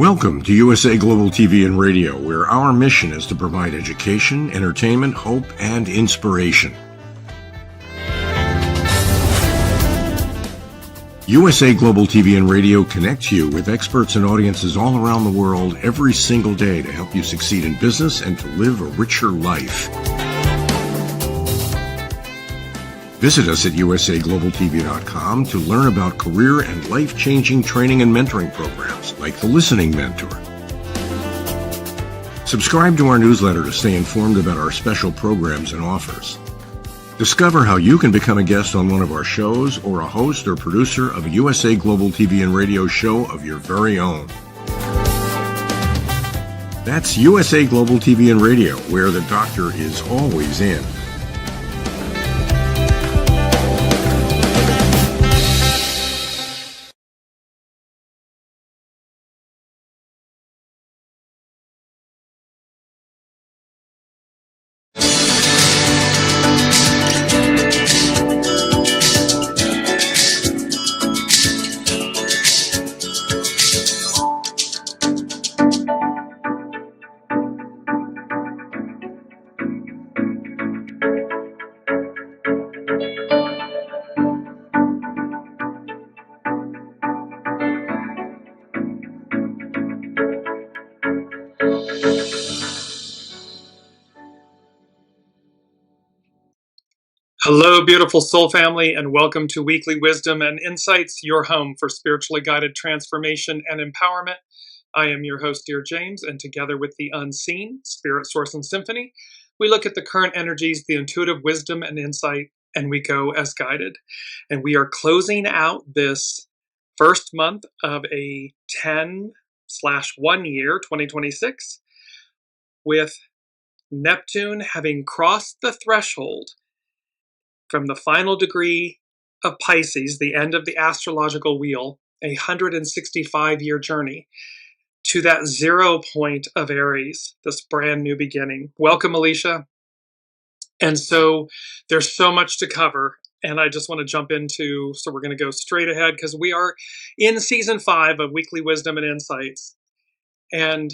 Welcome to USA Global TV and Radio, where our mission is to provide education, entertainment, hope, and inspiration. USA Global TV and Radio connects you with experts and audiences all around the world every single day to help you succeed in business and to live a richer life. Visit us at usaglobaltv.com to learn about career and life-changing training and mentoring programs like the Listening Mentor. Subscribe to our newsletter to stay informed about our special programs and offers. Discover how you can become a guest on one of our shows or a host or producer of a USA Global TV and Radio show of your very own. That's USA Global TV and Radio, where the doctor is always in. Hello, beautiful soul family, and welcome to Weekly Wisdom and Insights, your home for spiritually guided transformation and empowerment. I am your host, Dearjames, and together with the unseen, Spirit, Source, and Symphony, we look at the current energies, the intuitive wisdom and insight, and we go as guided. And we are closing out this first month of a 10/1 year, 2026, with Neptune having crossed the threshold from the final degree of Pisces, the end of the astrological wheel, a 165-year journey, to that 0 point of Aries, this brand new beginning. Welcome, Alicia. And so there's so much to cover, and I just want to jump into, so we're going to go straight ahead because we are in season 5 of Weekly Wisdom and Insights. And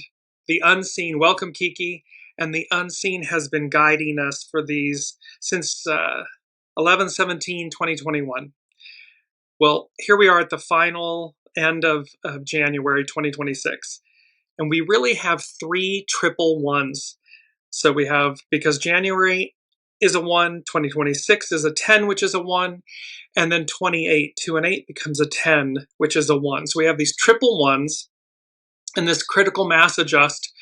the unseen, welcome, Kiki, and the unseen has been guiding us for these since 11/17/2021. Well, here we are at the final end of January 2026. And we really have 3 triple ones. So we have, because January is a 1, 2026 is a 10, which is a 1, and then 28, 2 and 8 becomes a 10, which is a 1. So we have these triple ones and this critical mass adjust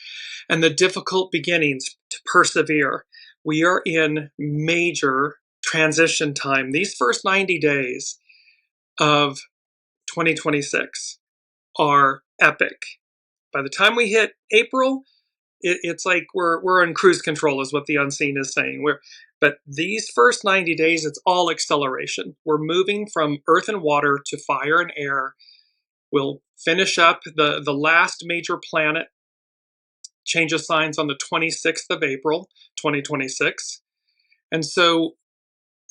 and the difficult beginnings to persevere. We are in major transition time. These first 90 days of 2026 are epic. By the time we hit April, it's like we're in cruise control, is what the unseen is saying. But these first 90 days, it's all acceleration. We're moving from earth and water to fire and air. We'll finish up the last major planet changes signs on the 26th of April, 2026. And so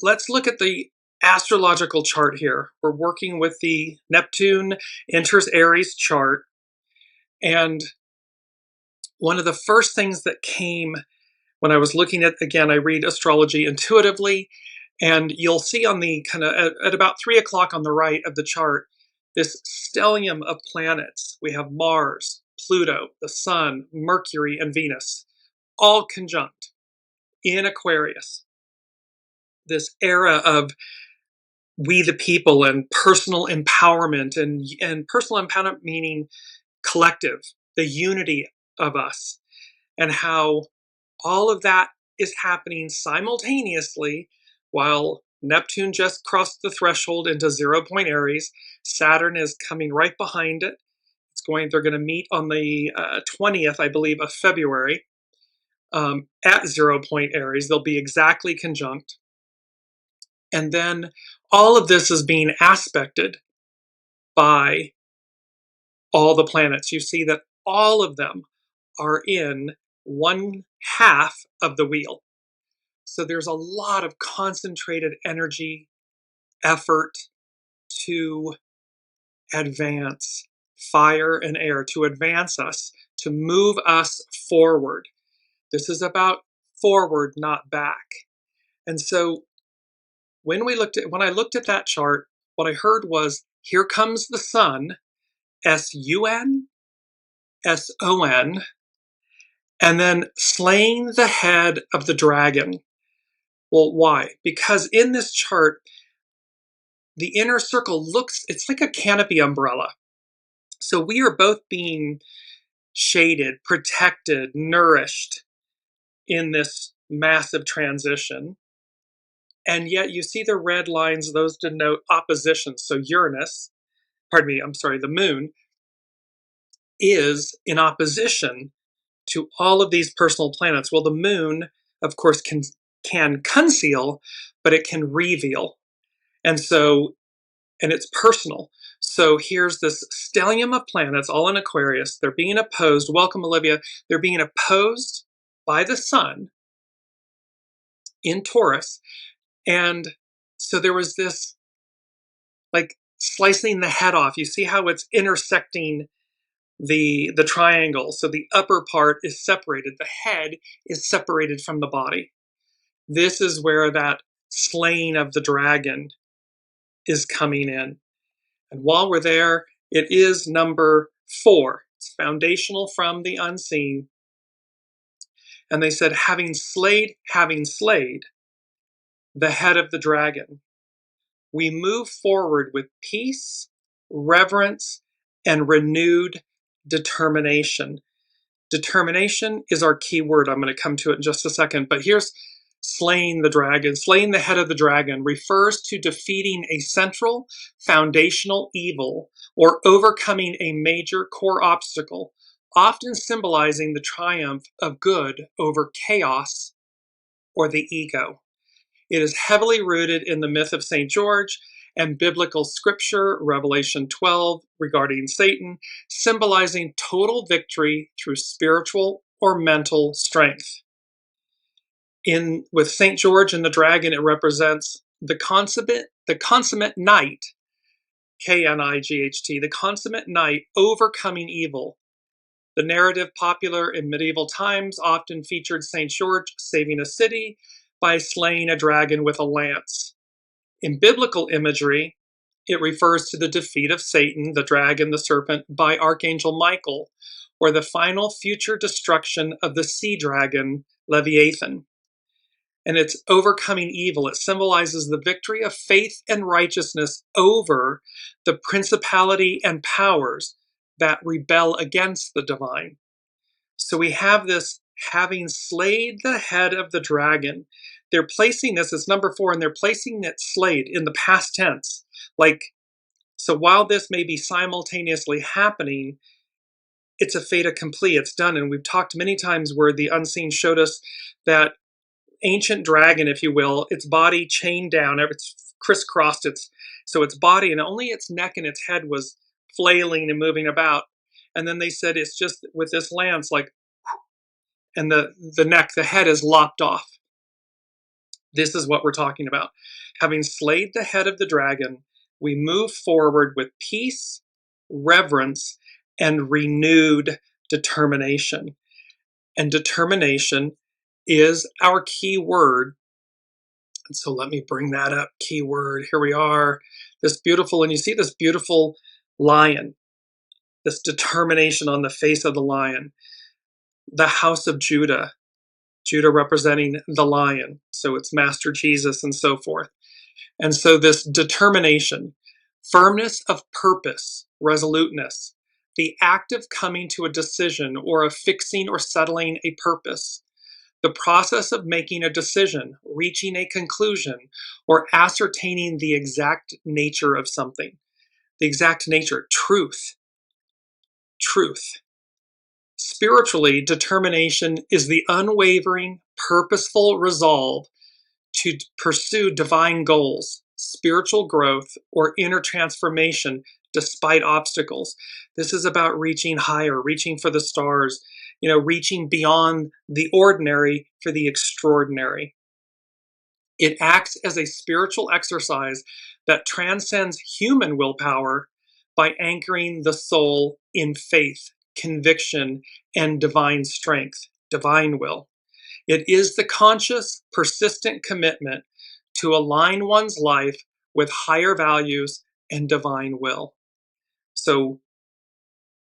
let's look at the astrological chart here. We're working with the Neptune enters Aries chart. And one of the first things that came when I was looking at, again, I read astrology intuitively, and you'll see on the kind of at about 3 o'clock on the right of the chart, this stellium of planets. We have Mars, Pluto, the Sun, Mercury, and Venus, all conjunct in Aquarius. This era of we the people and personal empowerment, and personal empowerment meaning collective, the unity of us, and how all of that is happening simultaneously while Neptune just crossed the threshold into 0 point Aries. Saturn is coming right behind it. They're going to meet on the 20th, I believe, of February at 0 point Aries. They'll be exactly conjunct. And then all of this is being aspected by all the planets. You see that all of them are in 1/2 of the wheel. So there's a lot of concentrated energy, effort to advance, fire, and air, to advance us, to move us forward. This is about forward, not back. And so when I looked at that chart, what I heard was, here comes the sun, S-U-N, S-O-N, and then slaying the head of the dragon. Well, why? Because in this chart, the inner circle it's like a canopy umbrella. So we are both being shaded, protected, nourished in this massive transition. And yet you see the red lines, those denote opposition. So the moon is in opposition to all of these personal planets. Well, the moon, of course, can conceal, but it can reveal. And it's personal. So here's this stellium of planets, all in Aquarius. They're being opposed. Welcome, Olivia. They're being opposed by the sun in Taurus. And so there was this, like, slicing the head off. You see how it's intersecting the triangle. So the upper part is separated. The head is separated from the body. This is where that slaying of the dragon is coming in. And while we're there, it is number 4. It's foundational from the unseen. And they said, having slayed the head of the dragon, we move forward with peace, reverence, and renewed determination. Determination is our key word. I'm going to come to it in just a second. But here's slaying the dragon. Slaying the head of the dragon refers to defeating a central foundational evil or overcoming a major core obstacle, often symbolizing the triumph of good over chaos or the ego. It is heavily rooted in the myth of St. George and biblical scripture, Revelation 12, regarding Satan, symbolizing total victory through spiritual or mental strength. With St. George and the dragon, it represents the consummate knight, K-N-I-G-H-T, the consummate knight overcoming evil. The narrative popular in medieval times often featured St. George saving a city by slaying a dragon with a lance. In biblical imagery, it refers to the defeat of Satan, the dragon, the serpent, by Archangel Michael, or the final future destruction of the sea dragon, Leviathan. And it's overcoming evil. It symbolizes the victory of faith and righteousness over the principality and powers that rebel against the divine. So we have this having slayed the head of the dragon. They're placing this as number 4, and they're placing it slayed in the past tense. So while this may be simultaneously happening, it's a fait accompli. It's done. And we've talked many times where the unseen showed us that ancient dragon, if you will, its body chained down, it's crisscrossed, so its body and only its neck and its head was flailing and moving about. And then they said it's just with this lance, and the neck, the head is lopped off. This is what we're talking about. Having slayed the head of the dragon, we move forward with peace, reverence, and renewed determination. And determination is our key word. And so let me bring that up. Keyword. Here we are. And you see this beautiful lion, this determination on the face of the lion. The house of Judah representing the lion. So it's Master Jesus and so forth. And so this determination, firmness of purpose, resoluteness, the act of coming to a decision or of fixing or settling a purpose, the process of making a decision, reaching a conclusion, or ascertaining the exact nature of something. The exact nature, truth. Spiritually, determination is the unwavering, purposeful resolve to pursue divine goals, spiritual growth, or inner transformation despite obstacles. This is about reaching higher, reaching for the stars, reaching beyond the ordinary for the extraordinary. It acts as a spiritual exercise that transcends human willpower by anchoring the soul in faith, conviction, and divine strength, divine will. It is the conscious, persistent commitment to align one's life with higher values and divine will. So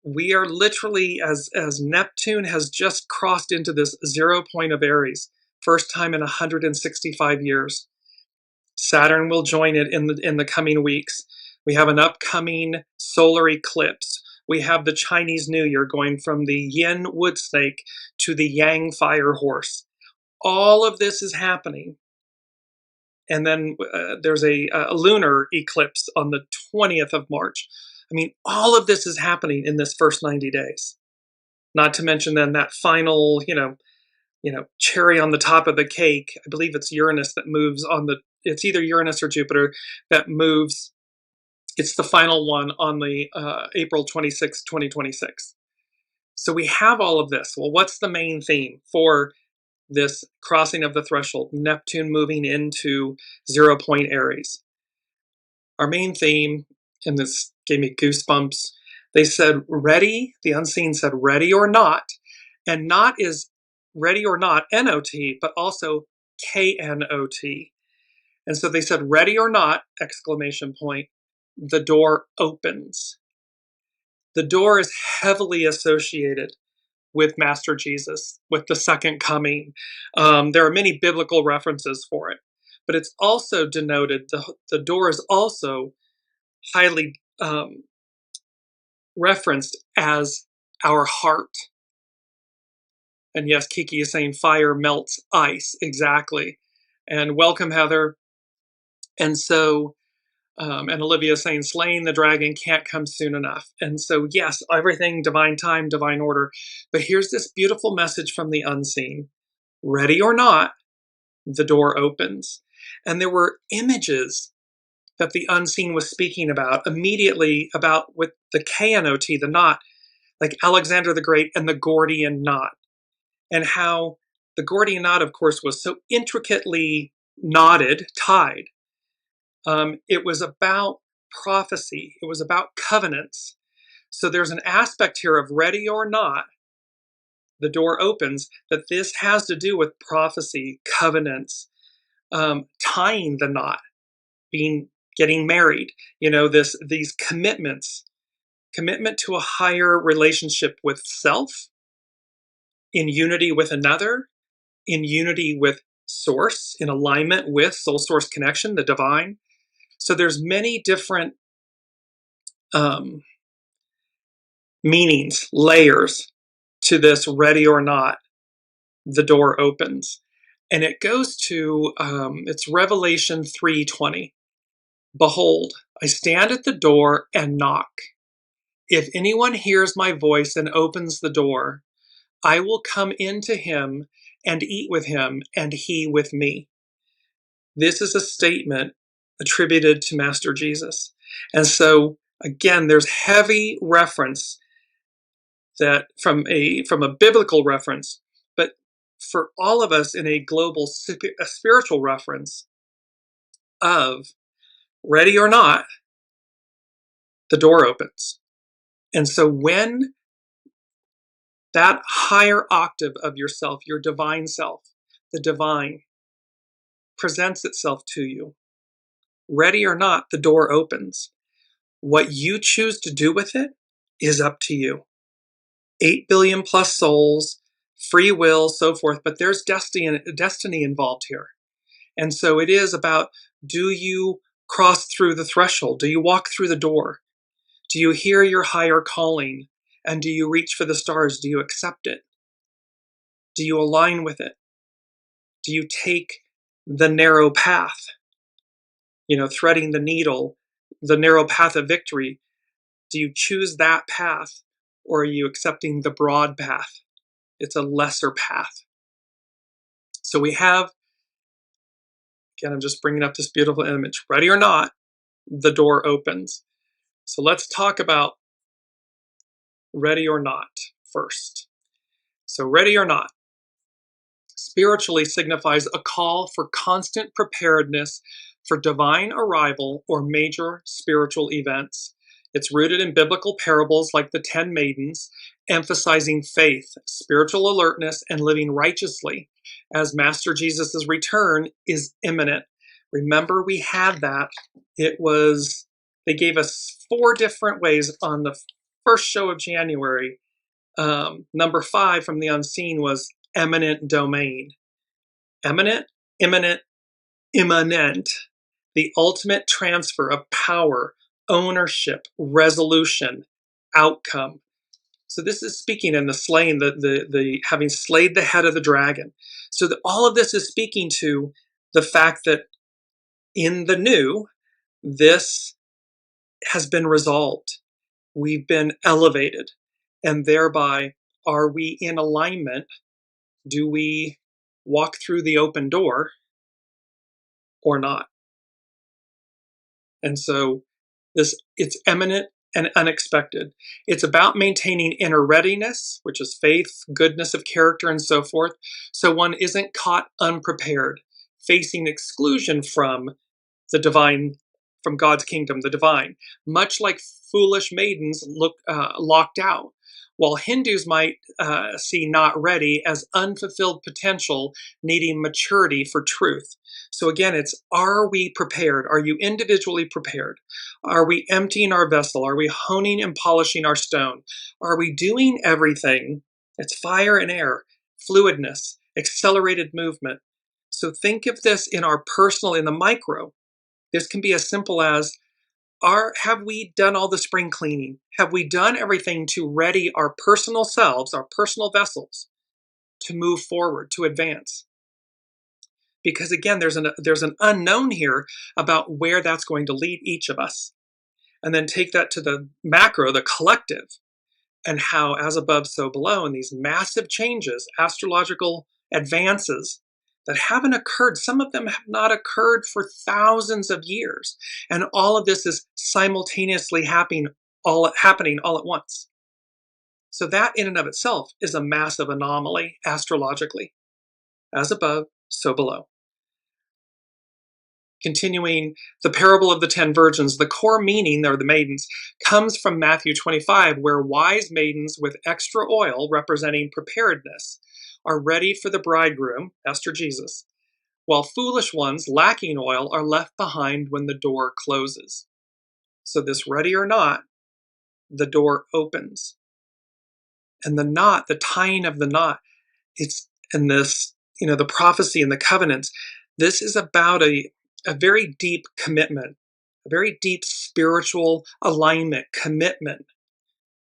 we are literally, as Neptune has just crossed into this 0 point of Aries, first time in 165 years. Saturn will join it in the coming weeks. We have an upcoming solar eclipse. We have the Chinese New Year going from the yin wood snake to the yang fire horse. All of this is happening. And then there's a lunar eclipse on the 20th of March. I mean, all of this is happening in this first 90 days. Not to mention then that final, cherry on the top of the cake. I believe it's Uranus that moves it's either Uranus or Jupiter that moves. It's the final one on the April 26, 2026. So we have all of this. Well, what's the main theme for this crossing of the threshold? Neptune moving into 0 point Aries. Our main theme, and this gave me goosebumps, they said ready, the unseen said ready or not, and not is ready or not, N-O-T, but also K-N-O-T. And so they said ready or not, exclamation point, the door opens. The door is heavily associated with Master Jesus, with the second coming. There are many biblical references for it, but it's also denoted, the door is also highly referenced as our heart. And yes, Kiki is saying fire melts ice, exactly. And welcome, Heather. And so, and Olivia is saying slaying the dragon can't come soon enough. And so, yes, everything, divine time, divine order. But here's this beautiful message from the unseen. Ready or not, the door opens. And there were images that the unseen was speaking about immediately about with the K-N-O-T, the knot, like Alexander the Great and the Gordian knot, and how the Gordian knot, of course, was so intricately knotted, tied. It was about prophecy. It was about covenants. So there's an aspect here of ready or not, the door opens, that this has to do with prophecy, covenants, tying the knot, getting married, these commitments, commitment to a higher relationship with self, in unity with another, in unity with source, in alignment with soul source connection, the divine. So there's many different meanings, layers to this ready or not, the door opens. And it goes to, it's Revelation 3:20. Behold, I stand at the door and knock. If anyone hears my voice and opens the door, I will come into him and eat with him and he with me. This is a statement attributed to Master Jesus. And so, again, there's heavy reference that from a biblical reference, but for all of us in a global a spiritual reference of ready or not, the door opens. And so when that higher octave of yourself, your divine self, the divine, presents itself to you, ready or not, the door opens. What you choose to do with it is up to you. 8 billion plus souls, free will, so forth, but there's destiny involved here. And so it is about, do you cross through the threshold? Do you walk through the door? Do you hear your higher calling? And do you reach for the stars? Do you accept it? Do you align with it? Do you take the narrow path? Threading the needle, the narrow path of victory. Do you choose that path, or are you accepting the broad path? It's a lesser path. So we have, again, I'm just bringing up this beautiful image. Ready or not, the door opens. So let's talk about ready or not first. So ready or not spiritually signifies a call for constant preparedness for divine arrival or major spiritual events. It's rooted in biblical parables like the 10 maidens, emphasizing faith, spiritual alertness, and living righteously, as Master Jesus' return is imminent. Remember, we had that. They gave us 4 different ways on the first show of January. Number 5 from the unseen was eminent domain. Eminent, imminent, immanent, the ultimate transfer of power, ownership, resolution, outcome. So this is speaking in the slaying, the having slayed the head of the dragon. So all of this is speaking to the fact that in the new, this has been resolved. We've been elevated, and thereby, are we in alignment? Do we walk through the open door or not? And so it's eminent and unexpected. It's about maintaining inner readiness, which is faith, goodness of character, and so forth, so one isn't caught unprepared, facing exclusion from the divine, from God's kingdom, the divine, much like foolish maidens locked out. While Hindus might see not ready as unfulfilled potential needing maturity for truth. So again, it's, are we prepared? Are you individually prepared? Are we emptying our vessel? Are we honing and polishing our stone? Are we doing everything? It's fire and air, fluidness, accelerated movement. So think of this in our personal, in the micro. This can be as simple as, have we done all the spring cleaning? Have we done everything to ready our personal selves, our personal vessels, to move forward, to advance? Because again, there's an unknown here about where that's going to lead each of us. And then take that to the macro, the collective, and how as above, so below, and these massive changes, astrological advances that haven't occurred. Some of them have not occurred for thousands of years. And all of this is simultaneously happening all at once. So that in and of itself is a massive anomaly astrologically. As above, so below. Continuing the parable of the 10 virgins, the core meaning, or the maidens, comes from Matthew 25, where wise maidens with extra oil, representing preparedness, are ready for the bridegroom, Master Jesus, while foolish ones lacking oil are left behind when the door closes. So this ready or not, the door opens. And the knot, the tying of the knot, it's in this, the prophecy and the covenants, this is about a very deep commitment, a very deep spiritual alignment, commitment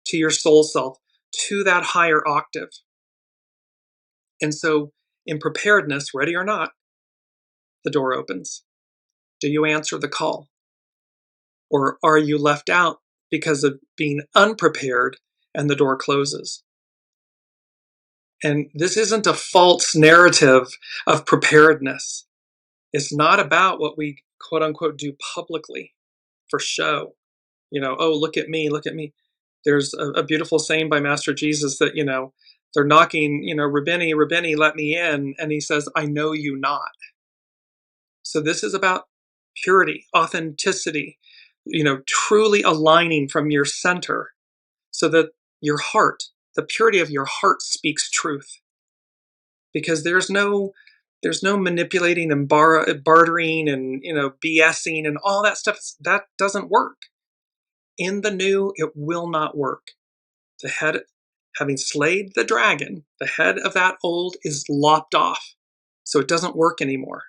to your soul self, to that higher octave. And so in preparedness, ready or not, the door opens. Do you answer the call? Or are you left out because of being unprepared and the door closes? And this isn't a false narrative of preparedness. It's not about what we quote unquote do publicly for show. Oh, look at me, look at me. There's a beautiful saying by Master Jesus that, they're knocking, Rabbini, Rabbini, let me in. And he says, I know you not. So this is about purity, authenticity, truly aligning from your center so that your heart, the purity of your heart speaks truth. Because there's no manipulating and bartering and, BSing and all that stuff. That doesn't work. In the new, it will not work. The head, having slayed the dragon, the head of that old is lopped off. So it doesn't work anymore.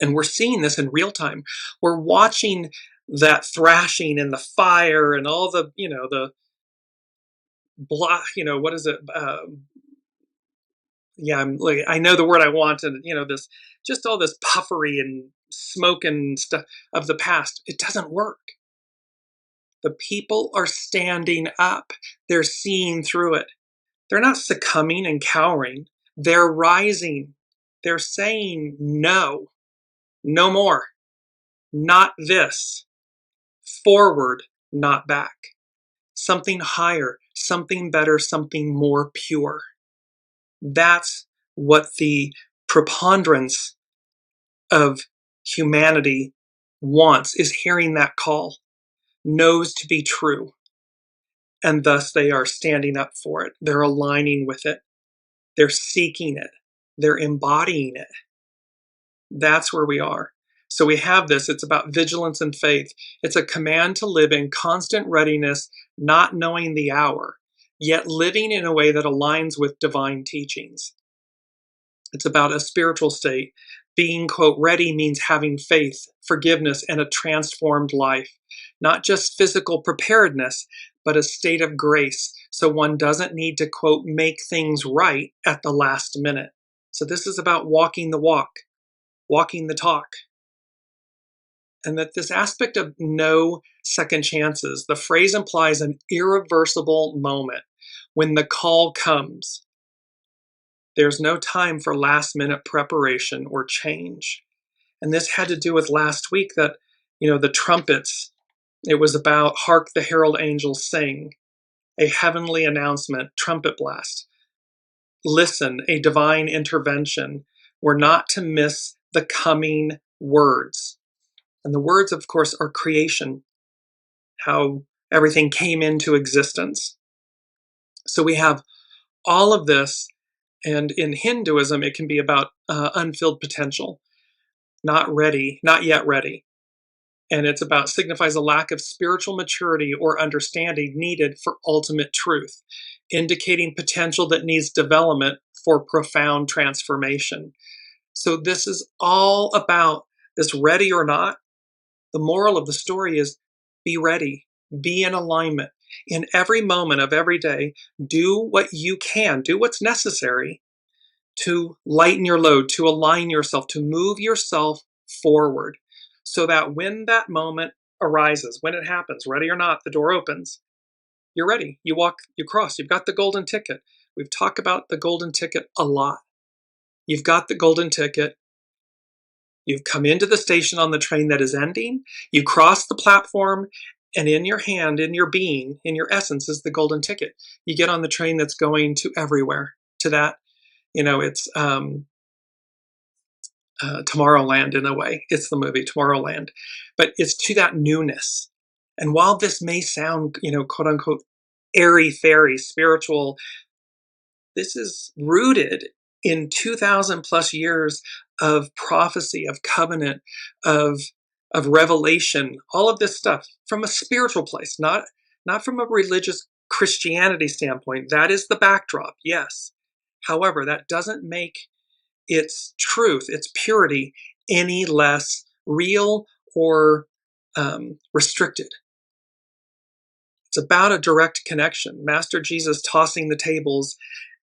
And we're seeing this in real time. We're watching that thrashing and the fire and all the, the what is it? I know the word I want, and this, just all this puffery and smoke and stuff of the past. It doesn't work. The people are standing up. They're seeing through it. They're not succumbing and cowering. They're rising. They're saying no more, not this, forward, not back, something higher, something better, something more pure. That's what the preponderance of humanity wants, is hearing that call. knows to be true. And thus they are standing up for it. They're aligning with it. They're seeking it. They're embodying it. That's where we are. So we have this. It's about vigilance and faith. It's a command to live in constant readiness, not knowing the hour, yet living in a way that aligns with divine teachings. It's about a spiritual state. Being, quote, ready means having faith, forgiveness, and a transformed life. Not just physical preparedness, but a state of grace. So one doesn't need to, quote, make things right at the last minute. So this is about walking the walk, walking the talk. And that this aspect of no second chances, the phrase implies an irreversible moment when the call comes. There's no time for last minute preparation or change. And this had to do with last week that, the trumpets, it was about hark the herald angels sing, a heavenly announcement, trumpet blast. Listen, a divine intervention. We're not to miss the coming words. And the words, of course, are creation, how everything came into existence. So we have all of this, and in Hinduism, it can be about unfilled potential, not ready, not yet ready. And it's about signifies a lack of spiritual maturity or understanding needed for ultimate truth, indicating potential that needs development for profound transformation. So this is all about this ready or not. The moral of the story is be ready, be in alignment. In every moment of every day, do what you can, do what's necessary to lighten your load, to align yourself, to move yourself forward so that when that moment arises, when it happens, ready or not, the door opens, you're ready. You walk, you cross, you've got the golden ticket. We've talked about the golden ticket a lot. You've got the golden ticket. You've come into the station on the train that is ending. You cross the platform, and in your hand, in your being, in your essence is the golden ticket. You get on the train that's going to everywhere, to that, it's Tomorrowland in a way. It's the movie Tomorrowland. But it's to that newness. And while this may sound, quote unquote, airy-fairy, spiritual, this is rooted in 2,000 plus years of prophecy, of covenant, of revelation, all of this stuff from a spiritual place, not from a religious Christianity standpoint. That is the backdrop, yes. However, that doesn't make its truth, its purity, any less real or restricted. It's about a direct connection. Master Jesus tossing the tables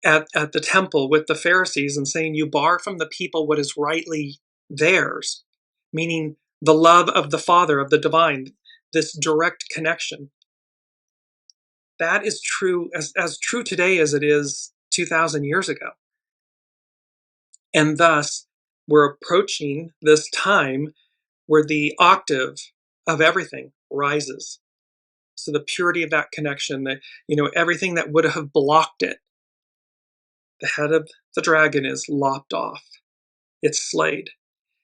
at the temple with the Pharisees and saying, you bar from the people what is rightly theirs, meaning the love of the Father, of the divine, this direct connection. That is true, as true today as it is 2,000 years ago. And thus, we're approaching this time where the octave of everything rises. So the purity of that connection, everything that would have blocked it, the head of the dragon is lopped off. It's slayed.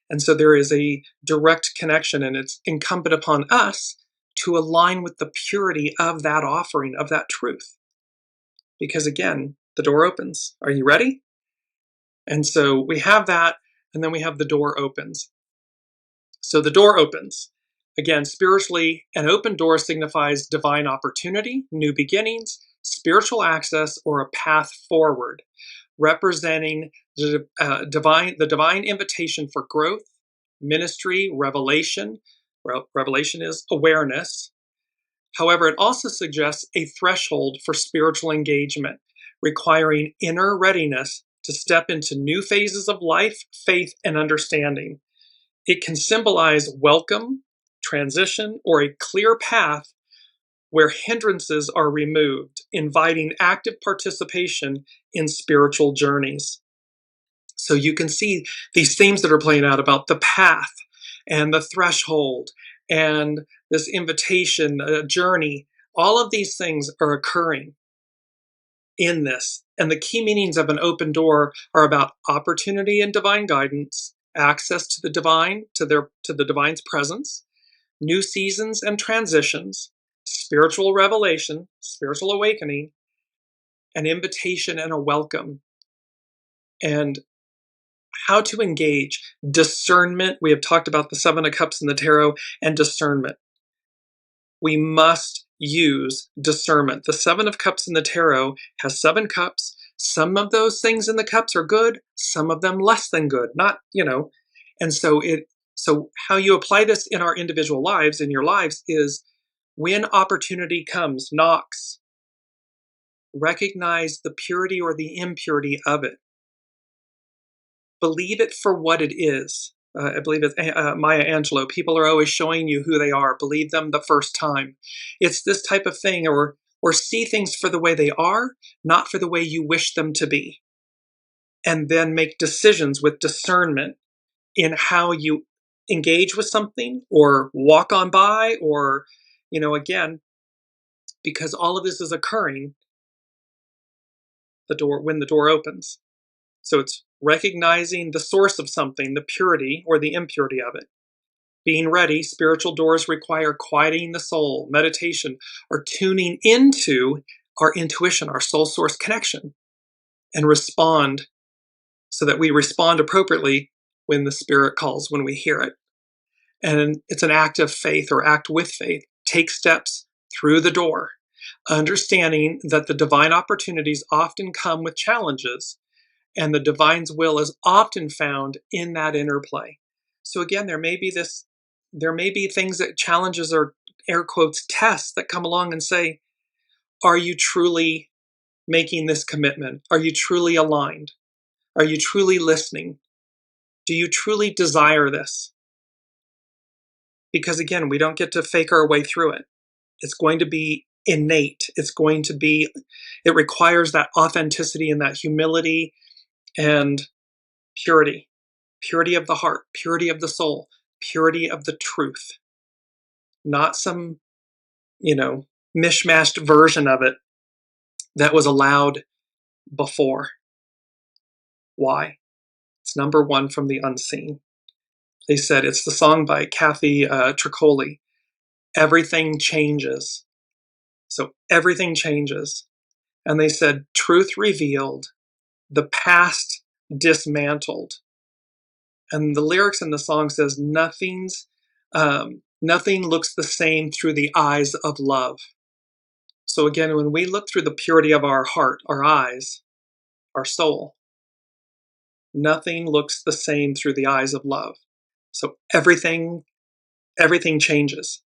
And so there is a direct connection, and it's incumbent upon us to align with the purity of that offering, of that truth. Because again, the door opens. Are you ready? And so we have that, and then we have the door opens. So the door opens. Again, spiritually, an open door signifies divine opportunity, new beginnings, spiritual access, or a path forward, representing the divine invitation for growth, ministry, revelation. Revelation is awareness. However, it also suggests a threshold for spiritual engagement, requiring inner readiness to step into new phases of life, faith, and understanding. It can symbolize welcome, transition, or a clear path where hindrances are removed, inviting active participation in spiritual journeys. So you can see these themes that are playing out about the path and the threshold and this invitation, a journey. All of these things are occurring in this. And the key meanings of an open door are about opportunity and divine guidance, access to the divine, to the divine's presence, new seasons and transitions, spiritual revelation, spiritual awakening, an invitation and a welcome, and how to engage discernment. We have talked about the Seven of Cups in the tarot and discernment. We must use discernment. The Seven of Cups in the tarot has 7 cups. Some of those things in the cups are good, some of them less than good. Not, and so how you apply this in our individual lives, in your lives, is when opportunity comes, knocks, recognize the purity or the impurity of it. Believe it for what it is. I believe it's Maya Angelou. People are always showing you who they are. Believe them the first time. It's this type of thing, or see things for the way they are, not for the way you wish them to be. And then make decisions with discernment in how you engage with something or walk on by, or, again, because all of this is occurring when the door opens. So it's recognizing the source of something, the purity or the impurity of it. Being ready, spiritual doors require quieting the soul, meditation, or tuning into our intuition, our soul source connection, and respond so that we respond appropriately when the spirit calls, when we hear it. And it's an act of faith, or act with faith. Take steps through the door, understanding that the divine opportunities often come with challenges, and the divine's will is often found in that interplay. So again, there may be things that challenges, or air quotes tests, that come along and say, are you truly making this commitment? Are you truly aligned? Are you truly listening? Do you truly desire this? Because again, we don't get to fake our way through it. It's going to be innate. It requires that authenticity and that humility and purity of the heart, purity of the soul, purity of the truth, not some, mishmashed version of it that was allowed before. Why? It's number 1 from the unseen. They said, it's the song by Kathy Tricoli, everything changes. So everything changes. And they said, truth revealed, the past dismantled. And the lyrics in the song says, nothing looks the same through the eyes of love. So again, when we look through the purity of our heart, our eyes, our soul, nothing looks the same through the eyes of love. So everything changes.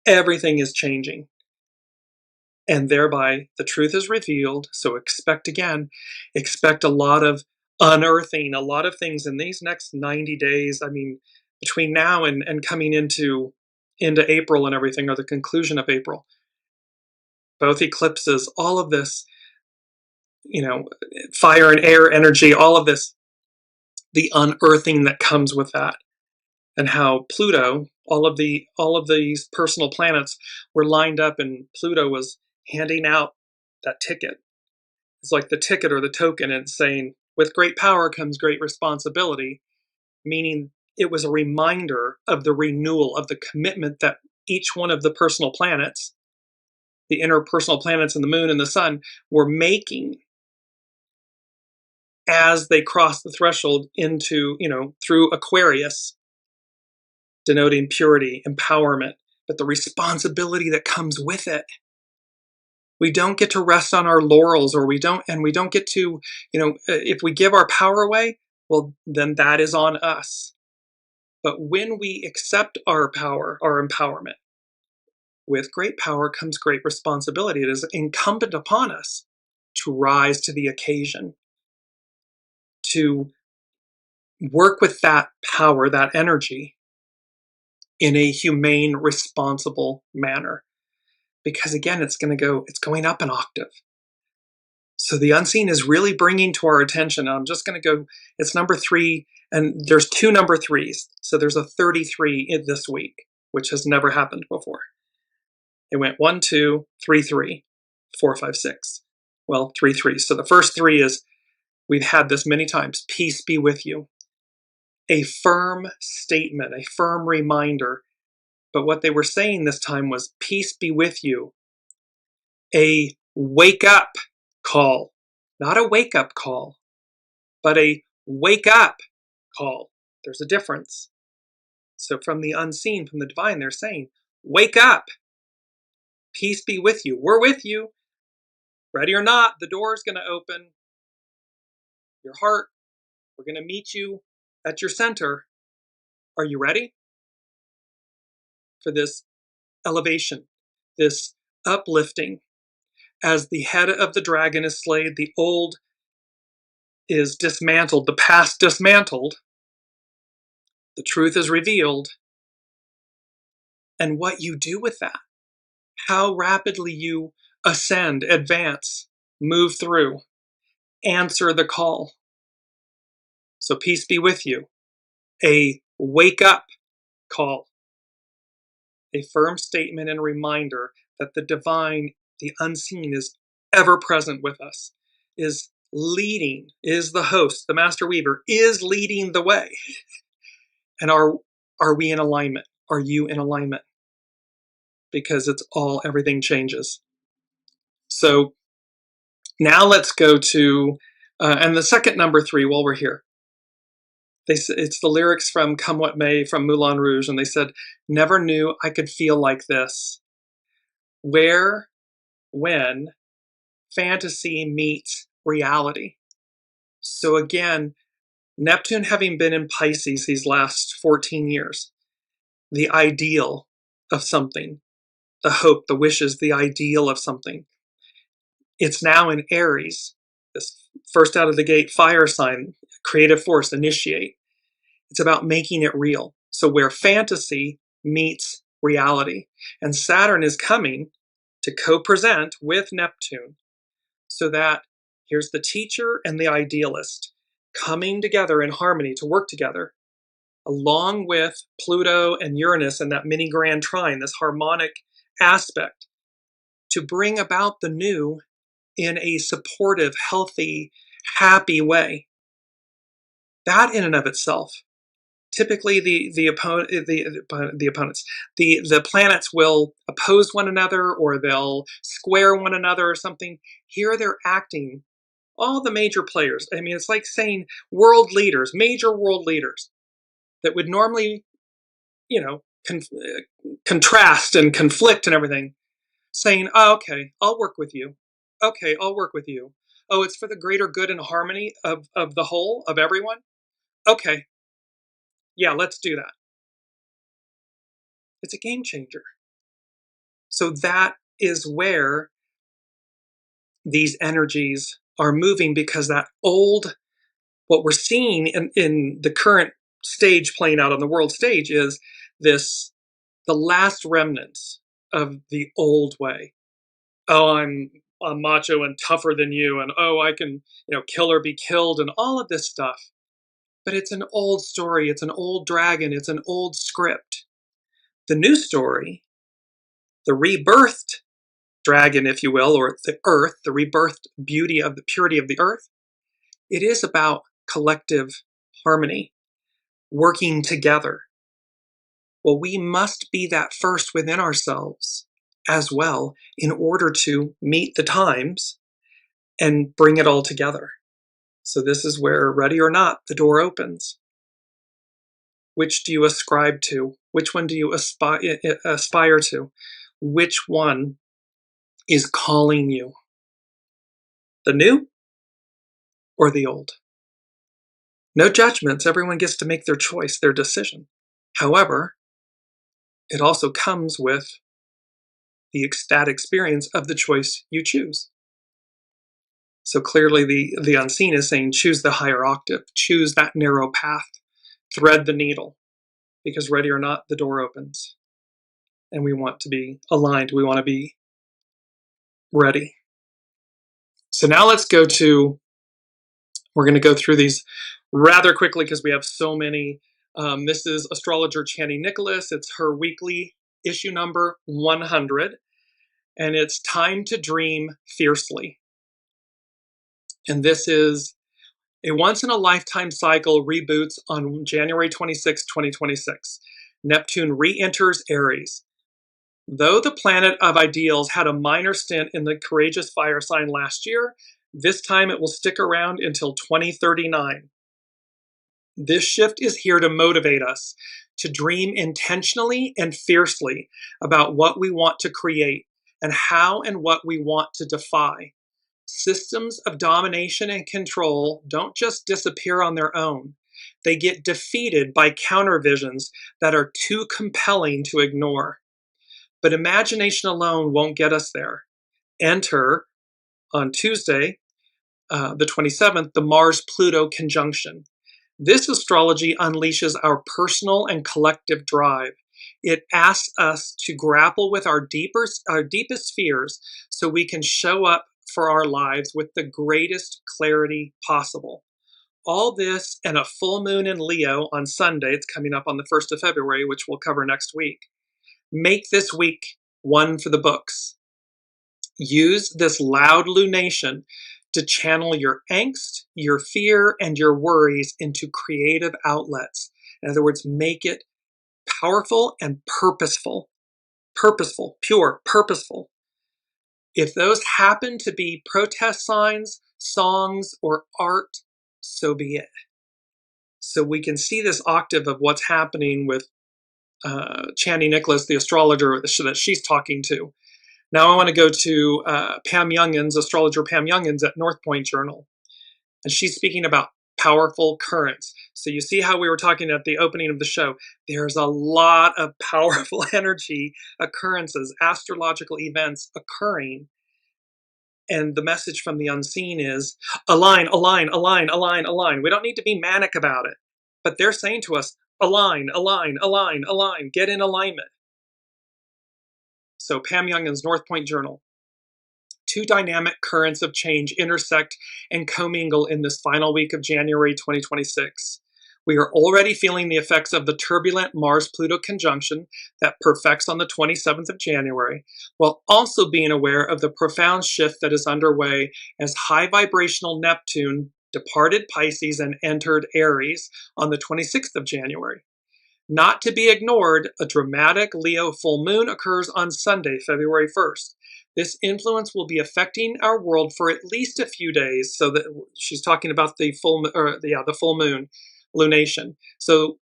Everything is changing. And thereby the truth is revealed. So expect a lot of unearthing, a lot of things in these next 90 days. I mean, between now and coming into April and everything, or the conclusion of April, both eclipses, all of this, fire and air energy, all of this, the unearthing that comes with that, and how Pluto, all of these personal planets were lined up, and Pluto was handing out that ticket. It's like the ticket or the token, and saying, with great power comes great responsibility, meaning it was a reminder of the renewal, of the commitment that each one of the personal planets, the interpersonal planets and the moon and the sun, were making as they crossed the threshold into, through Aquarius, denoting purity, empowerment, but the responsibility that comes with it. We don't get to rest on our laurels, or we don't get to, if we give our power away, well, then that is on us. But when we accept our power, our empowerment, with great power comes great responsibility. It is incumbent upon us to rise to the occasion, to work with that power, that energy, in a humane, responsible manner. Because again, it's going up an octave. So the unseen is really bringing to our attention. I'm just going to go, it's number 3, and there's 2 number 3s. So there's a 33 in this week, which has never happened before. It went 1, 2, 3, 3, 4, 5, 6. Well, 3 3s. So the first 3 is, we've had this many times, peace be with you. A firm statement, a firm reminder But what they were saying this time was, peace be with you. A wake up call. Not a wake up call, but a wake up call. There's a difference. So from the unseen, from the divine, they're saying, wake up. Peace be with you. We're with you. Ready or not, the door is going to open. Your heart, we're going to meet you at your center. Are you ready for this elevation, this uplifting? As the head of the dragon is slayed, the old is dismantled, the past dismantled, the truth is revealed. And what you do with that, how rapidly you ascend, advance, move through, answer the call. So peace be with you. A wake up call. A firm statement and reminder that the divine, the unseen, is ever present with us, is leading, is the host, the master weaver, is leading the way. And are we in alignment? Are you in alignment? Because everything changes. So now let's go to, and the second number 3 while we're here. It's the lyrics from Come What May from Moulin Rouge, and they said, never knew I could feel like this. Where, when, fantasy meets reality. So again, Neptune having been in Pisces these last 14 years, the ideal of something, the hope, the wishes, the ideal of something. It's now in Aries, this first out of the gate fire sign, creative force, initiate. It's about making it real. So where fantasy meets reality. And Saturn is coming to co-present with Neptune, so that here's the teacher and the idealist coming together in harmony to work together, along with Pluto and Uranus and that mini grand trine, this harmonic aspect, to bring about the new in a supportive, healthy, happy way. That in and of itself, typically the planets will oppose one another, or they'll square one another or something. Here they're acting, all the major players. I mean, it's like saying world leaders, major world leaders that would normally, contrast and conflict and everything, saying, oh, okay, I'll work with you. Okay, I'll work with you. Oh, it's for the greater good and harmony of the whole, of everyone? Okay, yeah, let's do that. It's a game changer. So that is where these energies are moving, because that old, what we're seeing in the current stage playing out on the world stage is this, the last remnants of the old way. Oh, I'm macho and tougher than you, and oh, I can, kill or be killed, and all of this stuff. But it's an old story, it's an old dragon, it's an old script. The new story, the rebirthed dragon, if you will, or the earth, the rebirthed beauty of the purity of the earth, it is about collective harmony, working together. Well, we must be that first within ourselves as well in order to meet the times and bring it all together. So this is where, ready or not, the door opens. Which do you ascribe to? Which one do you aspire to? Which one is calling you? The new or the old? No judgments. Everyone gets to make their choice, their decision. However, it also comes with the ecstatic experience of the choice you choose. So clearly the unseen is saying, choose the higher octave, choose that narrow path, thread the needle, because ready or not, the door opens. And we want to be aligned. We want to be ready. So now let's go to, we're going to go through these rather quickly because we have so many. This is astrologer Chani Nicholas. It's her weekly issue number 100. And it's Time to Dream Fiercely. And this is a once-in-a-lifetime cycle reboots on January 26, 2026. Neptune re-enters Aries. Though the planet of ideals had a minor stint in the courageous fire sign last year, this time it will stick around until 2039. This shift is here to motivate us to dream intentionally and fiercely about what we want to create and how and what we want to defy. Systems of domination and control don't just disappear on their own. They get defeated by countervisions that are too compelling to ignore. But imagination alone won't get us there. Enter, on Tuesday, the 27th, the Mars-Pluto conjunction. This astrology unleashes our personal and collective drive. It asks us to grapple with our deepest fears so we can show up for our lives with the greatest clarity possible. All this and a full moon in Leo on Sunday, it's coming up on the 1st of February, which we'll cover next week. Make this week one for the books. Use this loud lunation to channel your angst, your fear, and your worries into creative outlets. In other words, make it powerful and purposeful. Purposeful, pure, purposeful. If those happen to be protest signs, songs, or art, so be it. So we can see this octave of what's happening with Chandy Nicholas, the astrologer that she's talking to. Now I want to go to Pam Youngins, astrologer Pam Youngins at North Point Journal. And she's speaking about powerful currents. So you see how we were talking at the opening of the show. There's a lot of powerful energy occurrences, astrological events occurring. And the message from the unseen is align, align, align, align, align. We don't need to be manic about it. But they're saying to us, align, align, align, align, get in alignment. So Pam Youngins, North Point Journal. Two dynamic currents of change intersect and commingle in this final week of January 2026. We are already feeling the effects of the turbulent Mars-Pluto conjunction that perfects on the 27th of January, while also being aware of the profound shift that is underway as high vibrational Neptune departed Pisces and entered Aries on the 26th of January. Not to be ignored, a dramatic Leo full moon occurs on Sunday, February 1st. This influence will be affecting our world for at least a few days. So that she's talking about the full moon lunation. So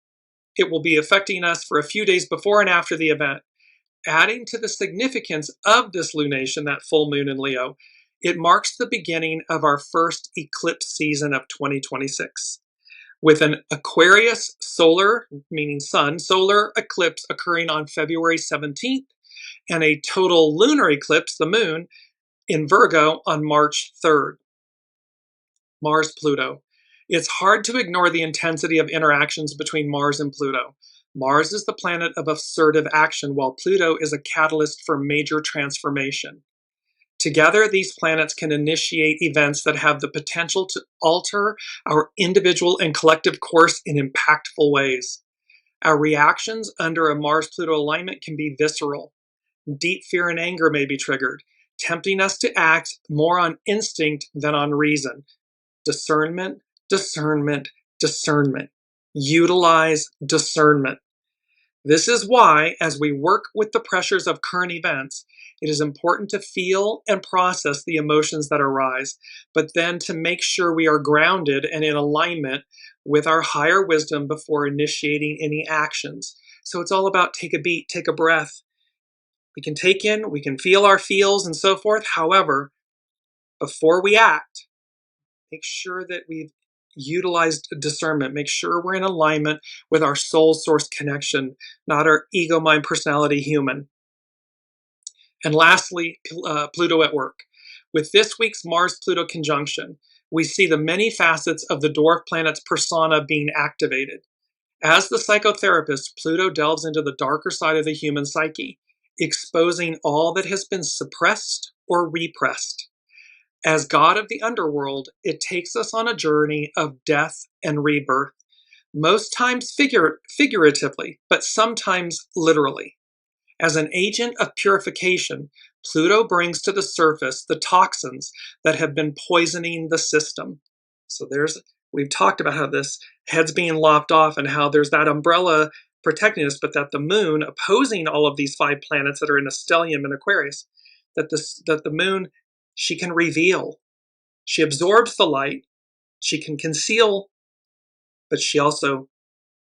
it will be affecting us for a few days before and after the event. Adding to the significance of this lunation, that full moon in Leo, it marks the beginning of our first eclipse season of 2026. With an Aquarius solar, meaning sun, solar eclipse occurring on February 17th, and a total lunar eclipse, the moon, in Virgo on March 3rd. Mars-Pluto. It's hard to ignore the intensity of interactions between Mars and Pluto. Mars is the planet of assertive action, while Pluto is a catalyst for major transformation. Together, these planets can initiate events that have the potential to alter our individual and collective course in impactful ways. Our reactions under a Mars-Pluto alignment can be visceral. Deep fear and anger may be triggered, tempting us to act more on instinct than on reason. Discernment, discernment, discernment. Utilize discernment. This is why, as we work with the pressures of current events, it is important to feel and process the emotions that arise, but then to make sure we are grounded and in alignment with our higher wisdom before initiating any actions. So it's all about take a beat, take a breath. We can take in, we can feel our feels and so forth. However, before we act, make sure that we've utilized discernment. Make sure we're in alignment with our soul source connection, not our ego, mind, personality, human. And lastly, Pluto at work. With this week's Mars-Pluto conjunction, we see the many facets of the dwarf planet's persona being activated. As the psychotherapist, Pluto delves into the darker side of the human psyche, exposing all that has been suppressed or repressed. As god of the underworld, it takes us on a journey of death and rebirth, most times figuratively, but sometimes literally. As an agent of purification, Pluto brings to the surface the toxins that have been poisoning the system. So we've talked about how this head's being lopped off and how there's that umbrella protecting us, but that the moon, opposing all of these 5 planets that are in a stellium in Aquarius, that the moon, she can reveal. She absorbs the light, she can conceal, but she also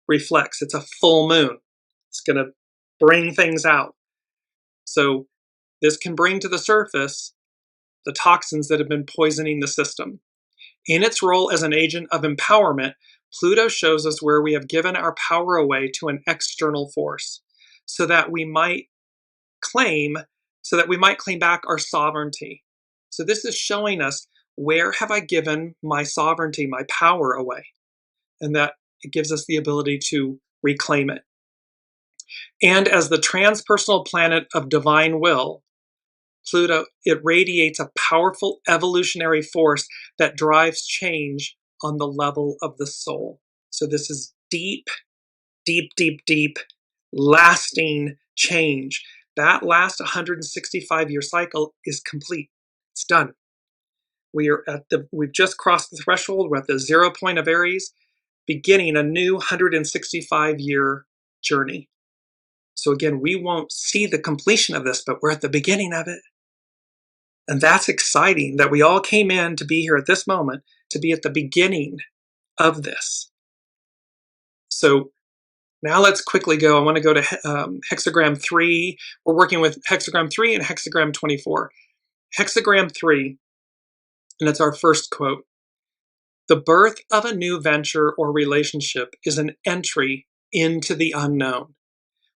reflects. It's a full moon. It's going to bring things out. So this can bring to the surface the toxins that have been poisoning the system. In its role as an agent of empowerment, Pluto shows us where we have given our power away to an external force so that we might claim back our sovereignty. So this is showing us, where have I given my sovereignty, my power away? And that it gives us the ability to reclaim it. And as the transpersonal planet of divine will, Pluto, it radiates a powerful evolutionary force that drives change on the level of the soul. So this is deep, deep, deep, deep, lasting change. That last 165-year cycle is complete. It's done. We've just crossed the threshold. We're at the 0 point of Aries, beginning a new 165-year journey. So again, we won't see the completion of this, but we're at the beginning of it. And that's exciting that we all came in to be here at this moment, to be at the beginning of this. So now let's quickly go. I want to go to hexagram 3. We're working with hexagram 3 and hexagram 24. Hexagram 3, and it's our first quote. The birth of a new venture or relationship is an entry into the unknown.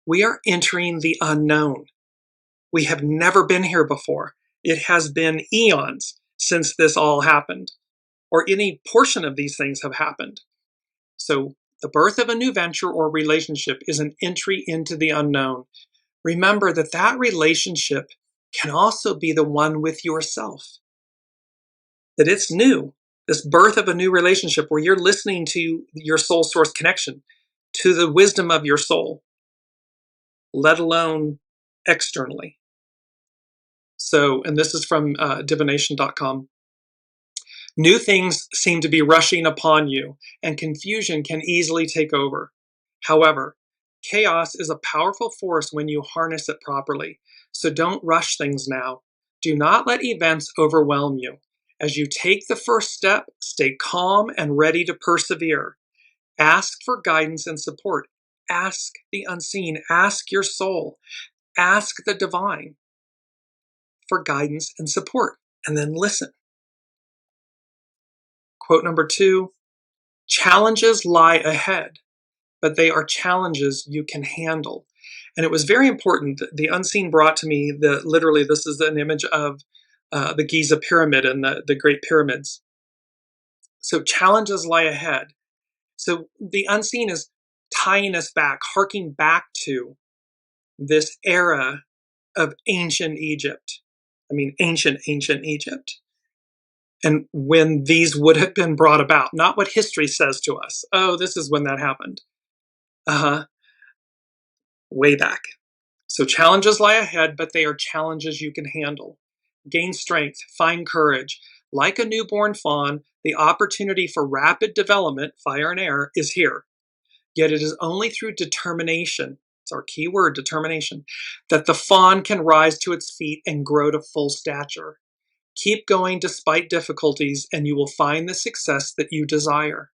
We are entering the unknown. We have never been here before. It has been eons since this all happened, or any portion of these things have happened. So the birth of a new venture or relationship is an entry into the unknown. Remember that that relationship can also be the one with yourself. That it's new. This birth of a new relationship where you're listening to your soul source connection, to the wisdom of your soul, let alone externally. So, and this is from divination.com. New things seem to be rushing upon you, and confusion can easily take over. However, chaos is a powerful force when you harness it properly. So don't rush things now. Do not let events overwhelm you. As you take the first step, stay calm and ready to persevere. Ask for guidance and support. Ask the unseen. Ask your soul. Ask the divine for guidance and support, and then listen. Quote number 2, challenges lie ahead, but they are challenges you can handle. And it was very important. The unseen brought to me literally, this is an image of the Giza pyramid and the Great Pyramids. So challenges lie ahead. So the unseen is tying us back, harking back to this era of ancient Egypt. I mean, ancient Egypt. And when these would have been brought about, not what history says to us. Oh, this is when that happened. Way back. So challenges lie ahead, but they are challenges you can handle. Gain strength, find courage. Like a newborn fawn, the opportunity for rapid development, fire and air, is here. Yet it is only through determination, it's our key word, determination, that the fawn can rise to its feet and grow to full stature. Keep going despite difficulties, and you will find the success that you desire.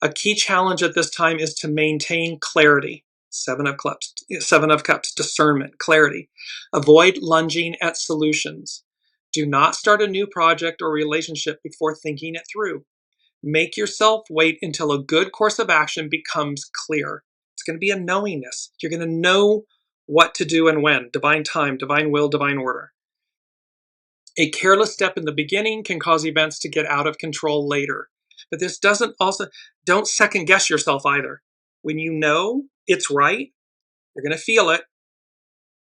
A key challenge at this time is to maintain clarity. Seven of Cups, discernment, clarity. Avoid lunging at solutions. Do not start a new project or relationship before thinking it through. Make yourself wait until a good course of action becomes clear. It's going to be a knowingness. You're going to know what to do and when. Divine time, divine will, divine order. A careless step in the beginning can cause events to get out of control later. But this don't second guess yourself either. When you know it's right, you're going to feel it.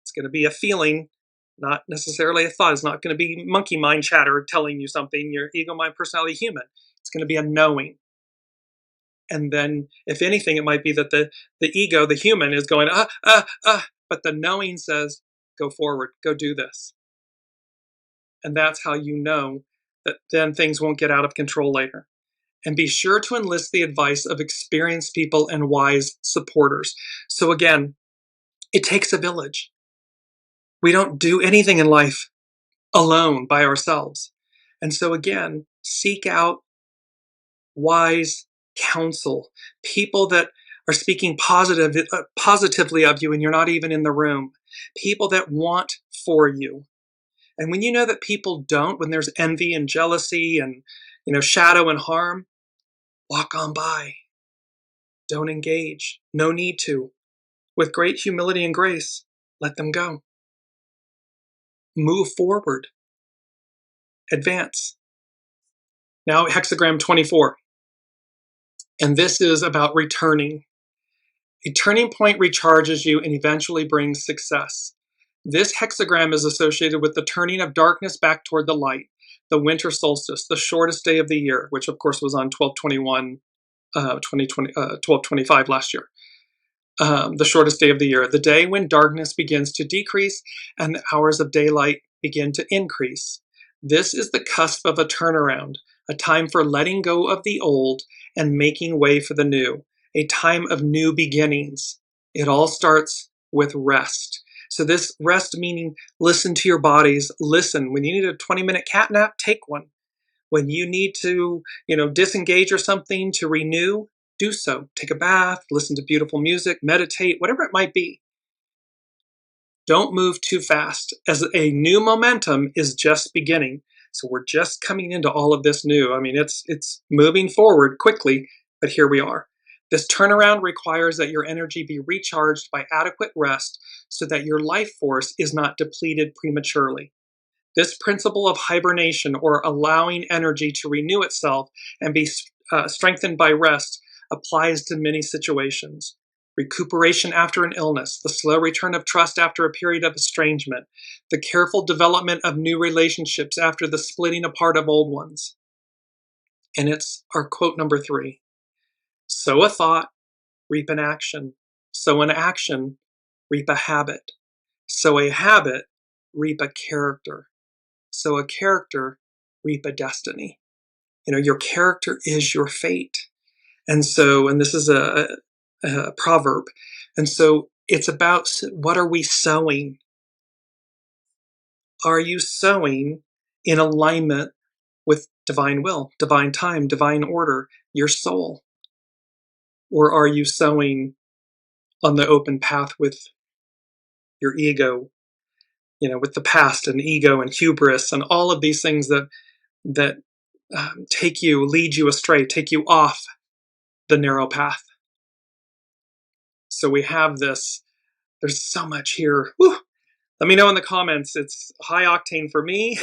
It's going to be a feeling, not necessarily a thought. It's not going to be monkey mind chatter telling you something, your ego, mind, personality, human. It's going to be a knowing. And then, if anything, it might be that the ego, the human, is going, but the knowing says, go forward, go do this. And that's how you know that then things won't get out of control later. And be sure to enlist the advice of experienced people and wise supporters. So again, it takes a village. We don't do anything in life alone by ourselves. And so again, seek out wise counsel, people that are speaking positively of you and you're not even in the room, people that want for you. And when you know that people don't, when there's envy and jealousy and shadow and harm, walk on by. Don't engage. No need to. With great humility and grace, let them go. Move forward. Advance. Now, hexagram 24. And this is about returning. A turning point recharges you and eventually brings success. This hexagram is associated with the turning of darkness back toward the light, the winter solstice, the shortest day of the year, which of course was on 12/25 last year. The shortest day of the year, the day when darkness begins to decrease and the hours of daylight begin to increase. This is the cusp of a turnaround, a time for letting go of the old and making way for the new, a time of new beginnings. It all starts with rest. So this rest meaning listen to your bodies, listen. When you need a 20-minute cat nap, take one. When you need to, disengage or something to renew, do so. Take a bath, listen to beautiful music, meditate, whatever it might be. Don't move too fast, as a new momentum is just beginning. So we're just coming into all of this new. I mean, it's moving forward quickly, but here we are. This turnaround requires that your energy be recharged by adequate rest so that your life force is not depleted prematurely. This principle of hibernation, or allowing energy to renew itself and be strengthened by rest, applies to many situations. Recuperation after an illness, the slow return of trust after a period of estrangement, the careful development of new relationships after the splitting apart of old ones. And it's our quote number 3. Sow a thought, reap an action. Sow an action, reap a habit. Sow a habit, reap a character. Sow a character, reap a destiny. Your character is your fate. And this is a proverb. And so it's about, what are we sowing? Are you sowing in alignment with divine will, divine time, divine order, your soul? Or are you sowing on the open path with your ego, with the past and ego and hubris and all of these things that lead you astray, take you off the narrow path? So we have this, there's so much here. Whew. Let me know in the comments. It's high octane for me.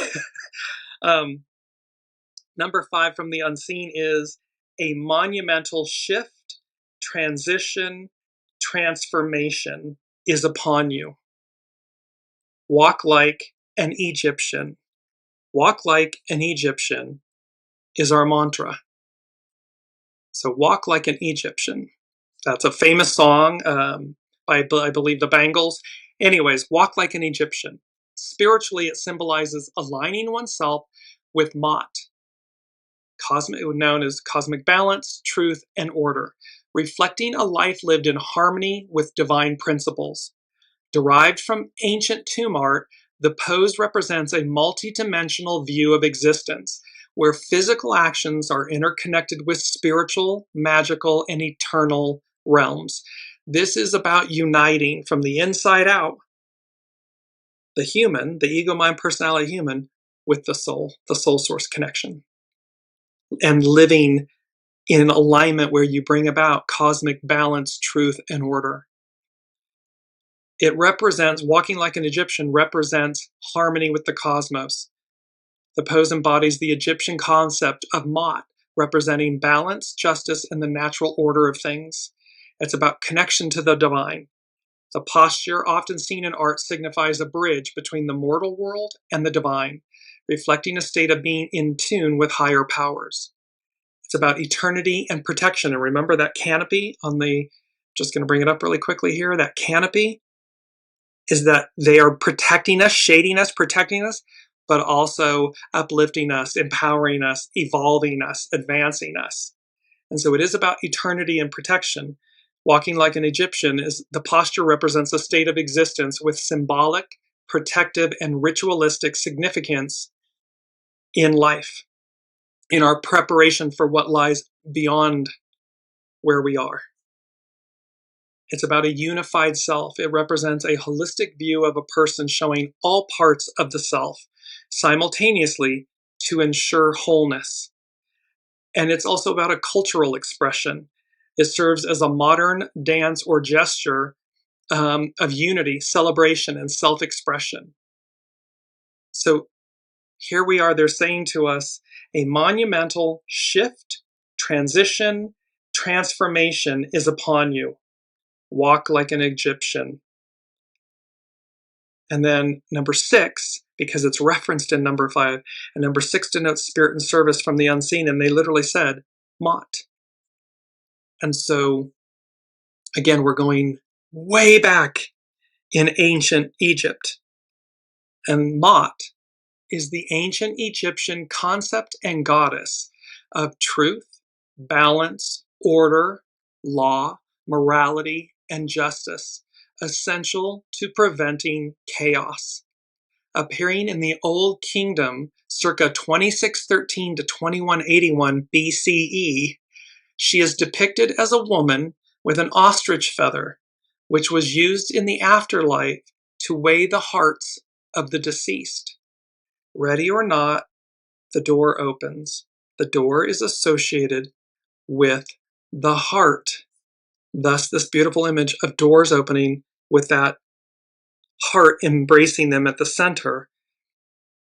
Number 5 from the unseen is a monumental shift, transition, transformation is upon you. Walk like an Egyptian. Walk like an Egyptian is our mantra. So walk like an Egyptian. That's a famous song by, I believe, the Bangles. Anyways, walk like an Egyptian. Spiritually, it symbolizes aligning oneself with Mot, known as cosmic balance, truth, and order, reflecting a life lived in harmony with divine principles. Derived from ancient tomb art, the pose represents a multidimensional view of existence, where physical actions are interconnected with spiritual, magical, and eternal realms. This is about uniting from the inside out the human, the ego, mind, personality human, with the soul source connection, and living in alignment where you bring about cosmic balance, truth, and order. It represents, walking like an Egyptian represents harmony with the cosmos. The pose embodies the Egyptian concept of Mot, representing balance, justice, and the natural order of things. It's about connection to the divine. The posture, often seen in art, signifies a bridge between the mortal world and the divine, reflecting a state of being in tune with higher powers. It's about eternity and protection. And remember that canopy just going to bring it up really quickly here, that canopy is that they are protecting us, shading us, protecting us, but also uplifting us, empowering us, evolving us, advancing us. And so it is about eternity and protection. Walking like an Egyptian is the posture represents a state of existence with symbolic, protective, and ritualistic significance in life, in our preparation for what lies beyond where we are. It's about a unified self. It represents a holistic view of a person showing all parts of the self simultaneously to ensure wholeness. And it's also about a cultural expression. It serves as a modern dance or gesture of unity, celebration, and self-expression. So here we are, they're saying to us, a monumental shift, transition, transformation is upon you. Walk like an Egyptian. And then number 6, because it's referenced in number 5, and number 6 denotes spirit and service from the unseen, and they literally said, Mot. And so, again, we're going way back in ancient Egypt. And Mot is the ancient Egyptian concept and goddess of truth, balance, order, law, morality, and justice, essential to preventing chaos. Appearing in the Old Kingdom circa 2613 to 2181 BCE, she is depicted as a woman with an ostrich feather, which was used in the afterlife to weigh the hearts of the deceased. Ready or not, the door opens. The door is associated with the heart. Thus, this beautiful image of doors opening with that heart embracing them at the center.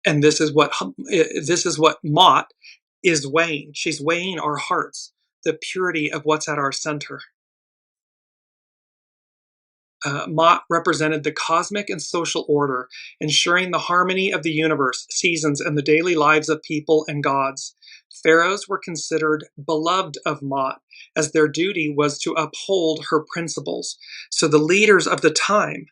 And this is what Mot is weighing. She's weighing our hearts, the purity of what's at our center. Mot represented the cosmic and social order, ensuring the harmony of the universe, seasons, and the daily lives of people and gods. Pharaohs were considered beloved of Mot, as their duty was to uphold her principles. So the leaders of the time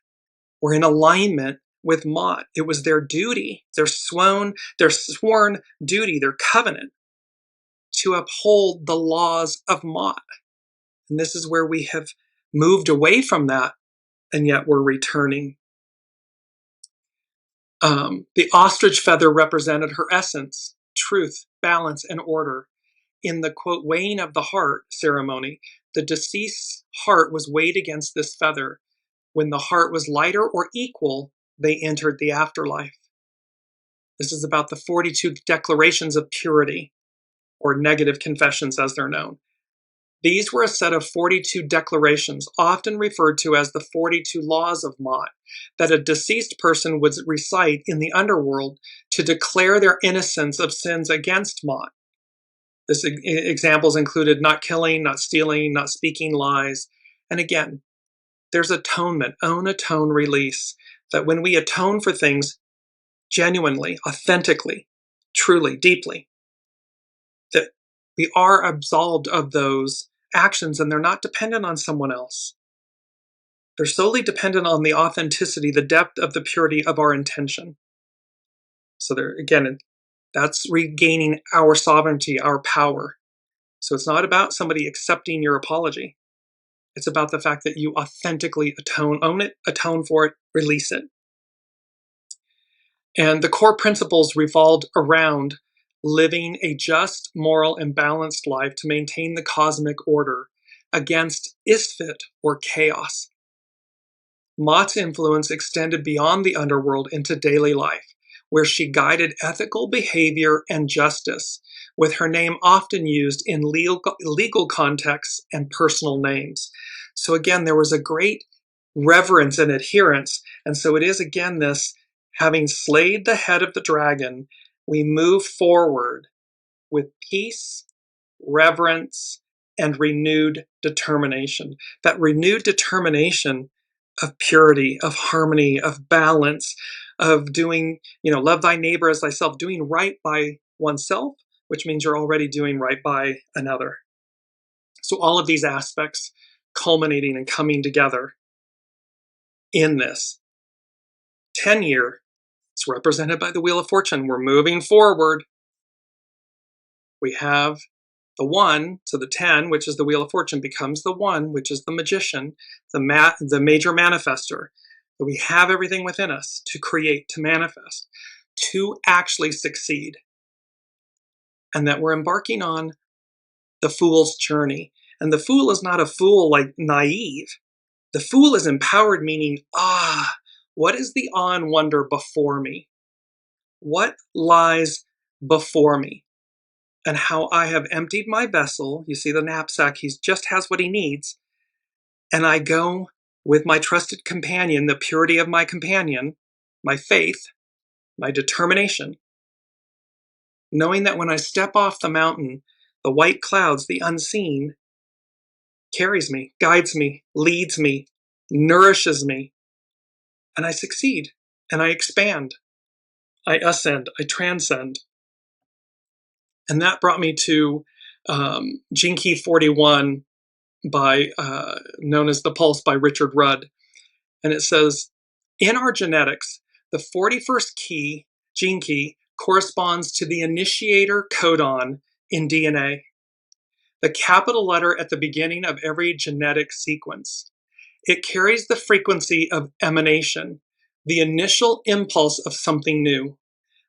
were in alignment with Mot. It was their duty, their sworn duty, their covenant, to uphold the laws of Mot. And this is where we have moved away from that, and yet we're returning. The ostrich feather represented her essence, truth, balance, and order. In the, quote, weighing of the heart ceremony, the deceased's heart was weighed against this feather. When the heart was lighter or equal, they entered the afterlife. This is about the 42 declarations of purity, or negative confessions as they're known. These were a set of 42 declarations, often referred to as the 42 laws of Mot, that a deceased person would recite in the underworld to declare their innocence of sins against Mot. This examples included not killing, not stealing, not speaking lies. And again, there's atonement, own, atone, release, that when we atone for things genuinely, authentically, truly, deeply, that we are absolved of those actions, and they're not dependent on someone else. They're solely dependent on the authenticity, the depth of the purity of our intention. So there, again, that's regaining our sovereignty, our power. So it's not about somebody accepting your apology. It's about the fact that you authentically atone, own it, atone for it, release it. And the core principles revolved around living a just, moral, and balanced life to maintain the cosmic order against isfit, or chaos. Mot's influence extended beyond the underworld into daily life, where she guided ethical behavior and justice, with her name often used in legal contexts and personal names. So again, there was a great reverence and adherence. And so it is, again, this, having slayed the head of the dragon, we move forward with peace, reverence, and renewed determination. That renewed determination of purity, of harmony, of balance, of doing, love thy neighbor as thyself, doing right by oneself, which means you're already doing right by another. So all of these aspects culminating and coming together in this 10-year It's represented by the Wheel of Fortune. We're moving forward. We have the 1, so the 10, which is the Wheel of Fortune, becomes the 1, which is the magician, the major manifester. That we have everything within us to create, to manifest, to actually succeed. And that we're embarking on the fool's journey. And the fool is not a fool like naive. The fool is empowered, meaning, what is the awe and wonder before me? What lies before me? And how I have emptied my vessel. You see the knapsack, he just has what he needs. And I go with my trusted companion, the purity of my companion, my faith, my determination, knowing that when I step off the mountain, the white clouds, the unseen, carries me, guides me, leads me, nourishes me, and I succeed, and I expand, I ascend, I transcend. And that brought me to Gene Key 41 by known as The Pulse by Richard Rudd. And it says, in our genetics, the 41st key, gene key, corresponds to the initiator codon in DNA, the capital letter at the beginning of every genetic sequence. It carries the frequency of emanation, the initial impulse of something new,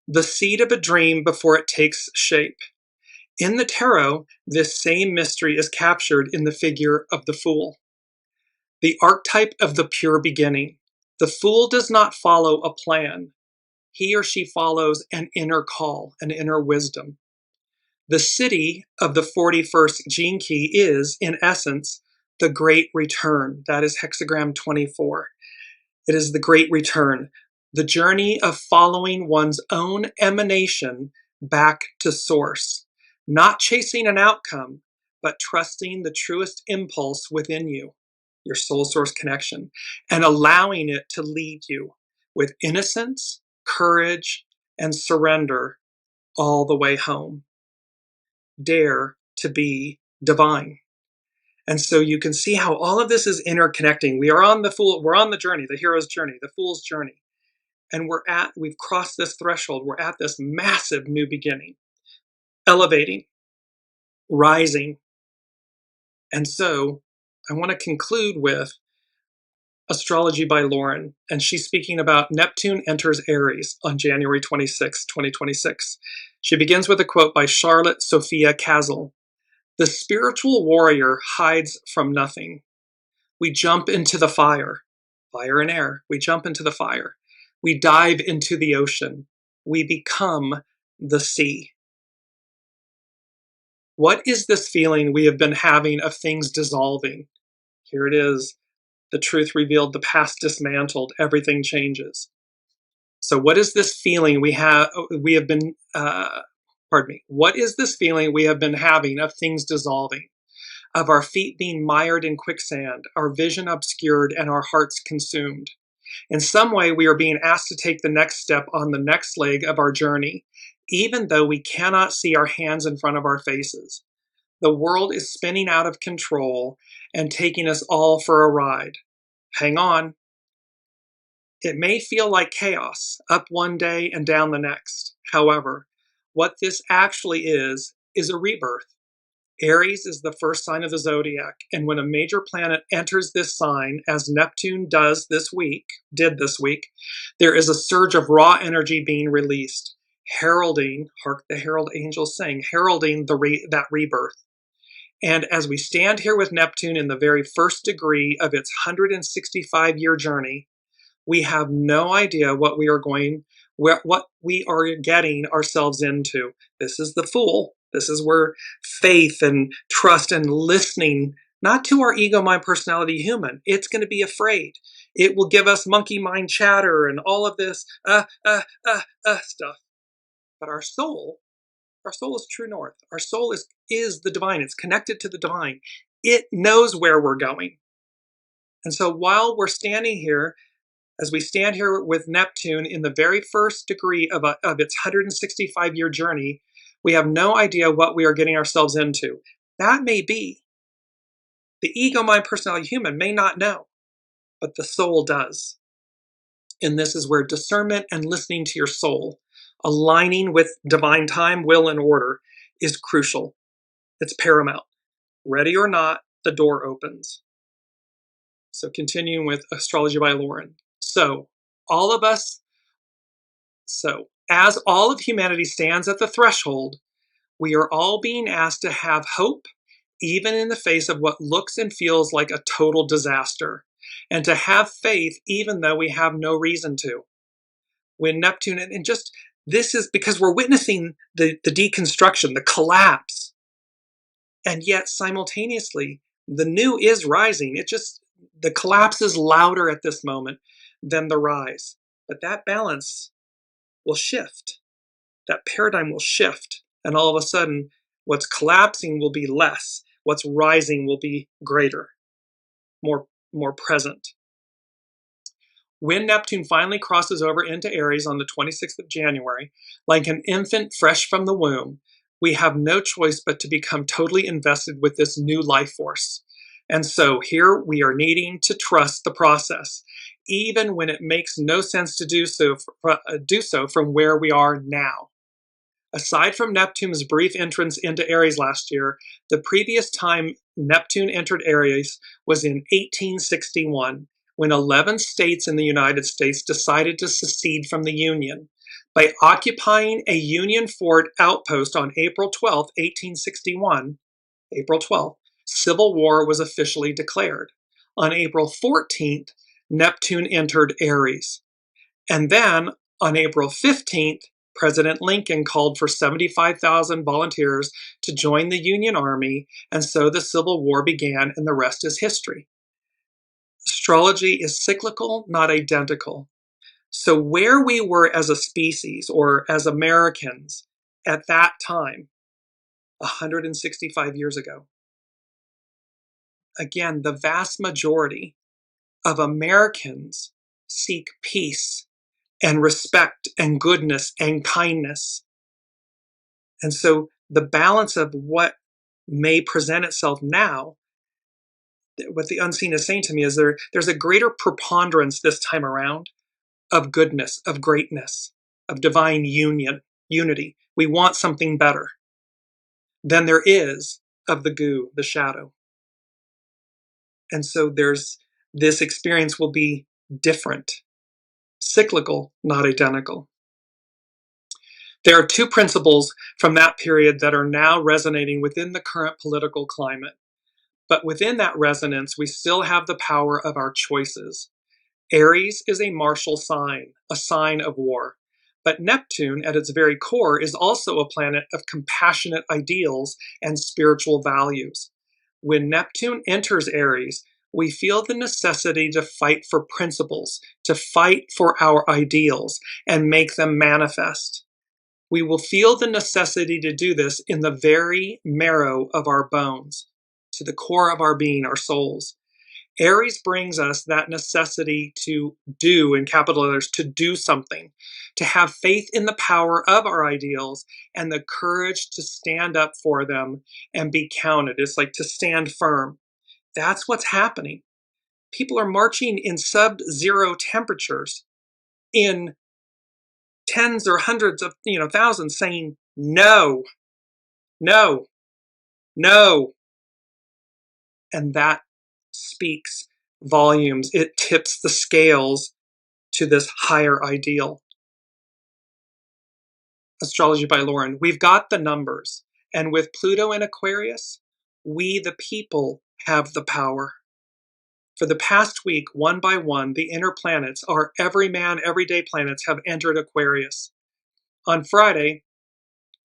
the seed of a dream before it takes shape. In the tarot, this same mystery is captured in the figure of the Fool, the archetype of the pure beginning. The Fool does not follow a plan. He or she follows an inner call, an inner wisdom. The city of the 41st gene key is, in essence, the Great Return. That is hexagram 24. It is the Great Return, the journey of following one's own emanation back to source, not chasing an outcome, but trusting the truest impulse within you, your soul source connection, and allowing it to lead you with innocence, courage, and surrender all the way home. Dare to be divine. And so you can see how all of this is interconnecting. We're on the journey, the hero's journey, the fool's journey. And we've crossed this threshold. We're at this massive new beginning, elevating, rising. And so I want to conclude with Astrology by Lauren. And she's speaking about Neptune enters Aries on January 26, 2026. She begins with a quote by Charlotte Sophia Castle. The spiritual warrior hides from nothing. We jump into the fire and air. We jump into the fire. We dive into the ocean. We become the sea. What is this feeling we have been having of things dissolving? Here it is. The truth revealed, the past dismantled, everything changes. So what is this feeling what is this feeling we have been having of things dissolving, of our feet being mired in quicksand, our vision obscured, and our hearts consumed? In some way, we are being asked to take the next step on the next leg of our journey, even though we cannot see our hands in front of our faces. The world is spinning out of control and taking us all for a ride. Hang on. It may feel like chaos, up one day and down the next. However, what this actually is a rebirth. Aries is the first sign of the zodiac, and when a major planet enters this sign, as Neptune did this week, there is a surge of raw energy being released, heralding, hark the herald angels sing, heralding that rebirth. And as we stand here with Neptune in the very first degree of its 165-year journey, we have no idea what we are getting ourselves into. This is the Fool. This is where faith and trust and listening, not to our ego, mind, personality, human. It's going to be afraid. It will give us monkey mind chatter and all of this stuff. But our soul is true north. Our soul is the divine. It's connected to the divine. It knows where we're going. And so while we're standing here, as we stand here with Neptune in the very first degree of its 165-year journey, we have no idea what we are getting ourselves into. That may be. The ego, mind, personality, human may not know, but the soul does. And this is where discernment and listening to your soul, aligning with divine time, will, and order is crucial. It's paramount. Ready or not, the door opens. So continuing with Astrology by Lauren. As all of humanity stands at the threshold, we are all being asked to have hope, even in the face of what looks and feels like a total disaster, and to have faith even though we have no reason to. When Neptune, and just this is because we're witnessing the deconstruction, the collapse, and yet simultaneously the new is rising. The collapse is louder at this moment than the rise, but that balance will shift. That paradigm will shift, and all of a sudden what's collapsing will be less, what's rising will be greater, more present. When Neptune finally crosses over into Aries on the 26th of January, like an infant fresh from the womb, we have no choice but to become totally invested with this new life force. And so here we are needing to trust the process, even when it makes no sense to do so from where we are now. Aside from Neptune's brief entrance into Aries last year, the previous time Neptune entered Aries was in 1861, when 11 states in the United States decided to secede from the Union. By occupying a Union fort outpost on April 12, 1861, April 12th, civil war was officially declared. On April 14th, Neptune entered Aries. And then on April 15th, President Lincoln called for 75,000 volunteers to join the Union Army, and so the Civil War began, and the rest is history. Astrology is cyclical, not identical. So where we were as a species or as Americans at that time, 165 years ago, again, the vast majority of Americans seek peace and respect and goodness and kindness. And so the balance of what may present itself now, what the unseen is saying to me is there's a greater preponderance this time around of goodness, of greatness, of divine unity. We want something better than there is of the goo, the shadow. And so this experience will be different, cyclical, not identical. There are two principles from that period that are now resonating within the current political climate. But within that resonance, we still have the power of our choices. Aries is a martial sign, a sign of war. But Neptune, at its very core, is also a planet of compassionate ideals and spiritual values. When Neptune enters Aries, we feel the necessity to fight for principles, to fight for our ideals, and make them manifest. We will feel the necessity to do this in the very marrow of our bones, to the core of our being, our souls. Aries brings us that necessity to do, in capital letters, to do something, to have faith in the power of our ideals and the courage to stand up for them and be counted. It's like to stand firm. That's what's happening. People are marching in sub-zero temperatures in tens or hundreds of thousands saying no, no, no. And that speaks volumes. It tips the scales to this higher ideal. Astrology by Lauren. We've got the numbers. And with Pluto in Aquarius, we the people have the power. For the past week, one by one, the inner planets, our everyman, everyday planets, have entered Aquarius. On Friday,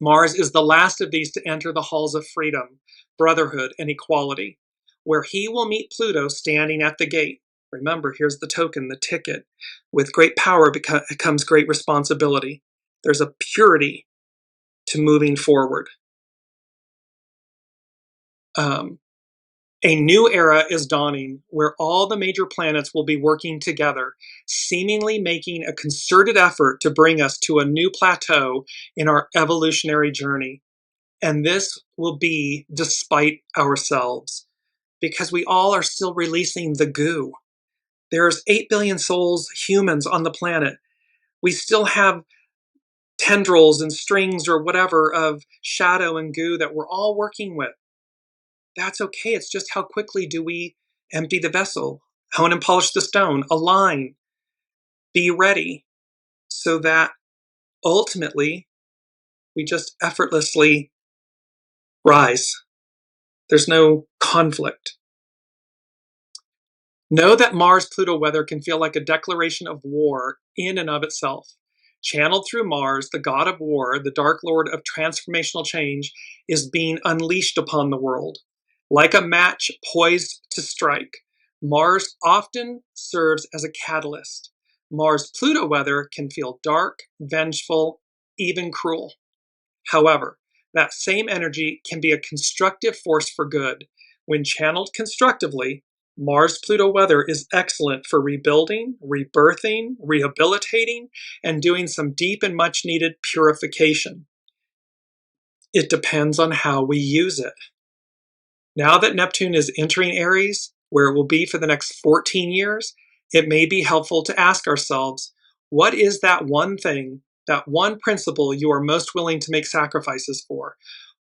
Mars is the last of these to enter the halls of freedom, brotherhood, and equality, where he will meet Pluto standing at the gate. Remember, here's the token, the ticket. With great power comes great responsibility. There's a purity to moving forward. A new era is dawning where all the major planets will be working together, seemingly making a concerted effort to bring us to a new plateau in our evolutionary journey. And this will be despite ourselves, because we all are still releasing the goo. There's 8 billion souls, humans on the planet. We still have tendrils and strings or whatever of shadow and goo that we're all working with. That's okay. It's just how quickly do we empty the vessel, hone and polish the stone, align, be ready, so that ultimately we just effortlessly rise. There's no conflict. Know that Mars-Pluto weather can feel like a declaration of war in and of itself. Channeled through Mars, the god of war, the dark lord of transformational change, is being unleashed upon the world. Like a match poised to strike, Mars often serves as a catalyst. Mars-Pluto weather can feel dark, vengeful, even cruel. However, that same energy can be a constructive force for good. When channeled constructively, Mars-Pluto weather is excellent for rebuilding, rebirthing, rehabilitating, and doing some deep and much needed purification. It depends on how we use it. Now that Neptune is entering Aries, where it will be for the next 14 years, it may be helpful to ask ourselves, what is that one thing, that one principle you are most willing to make sacrifices for?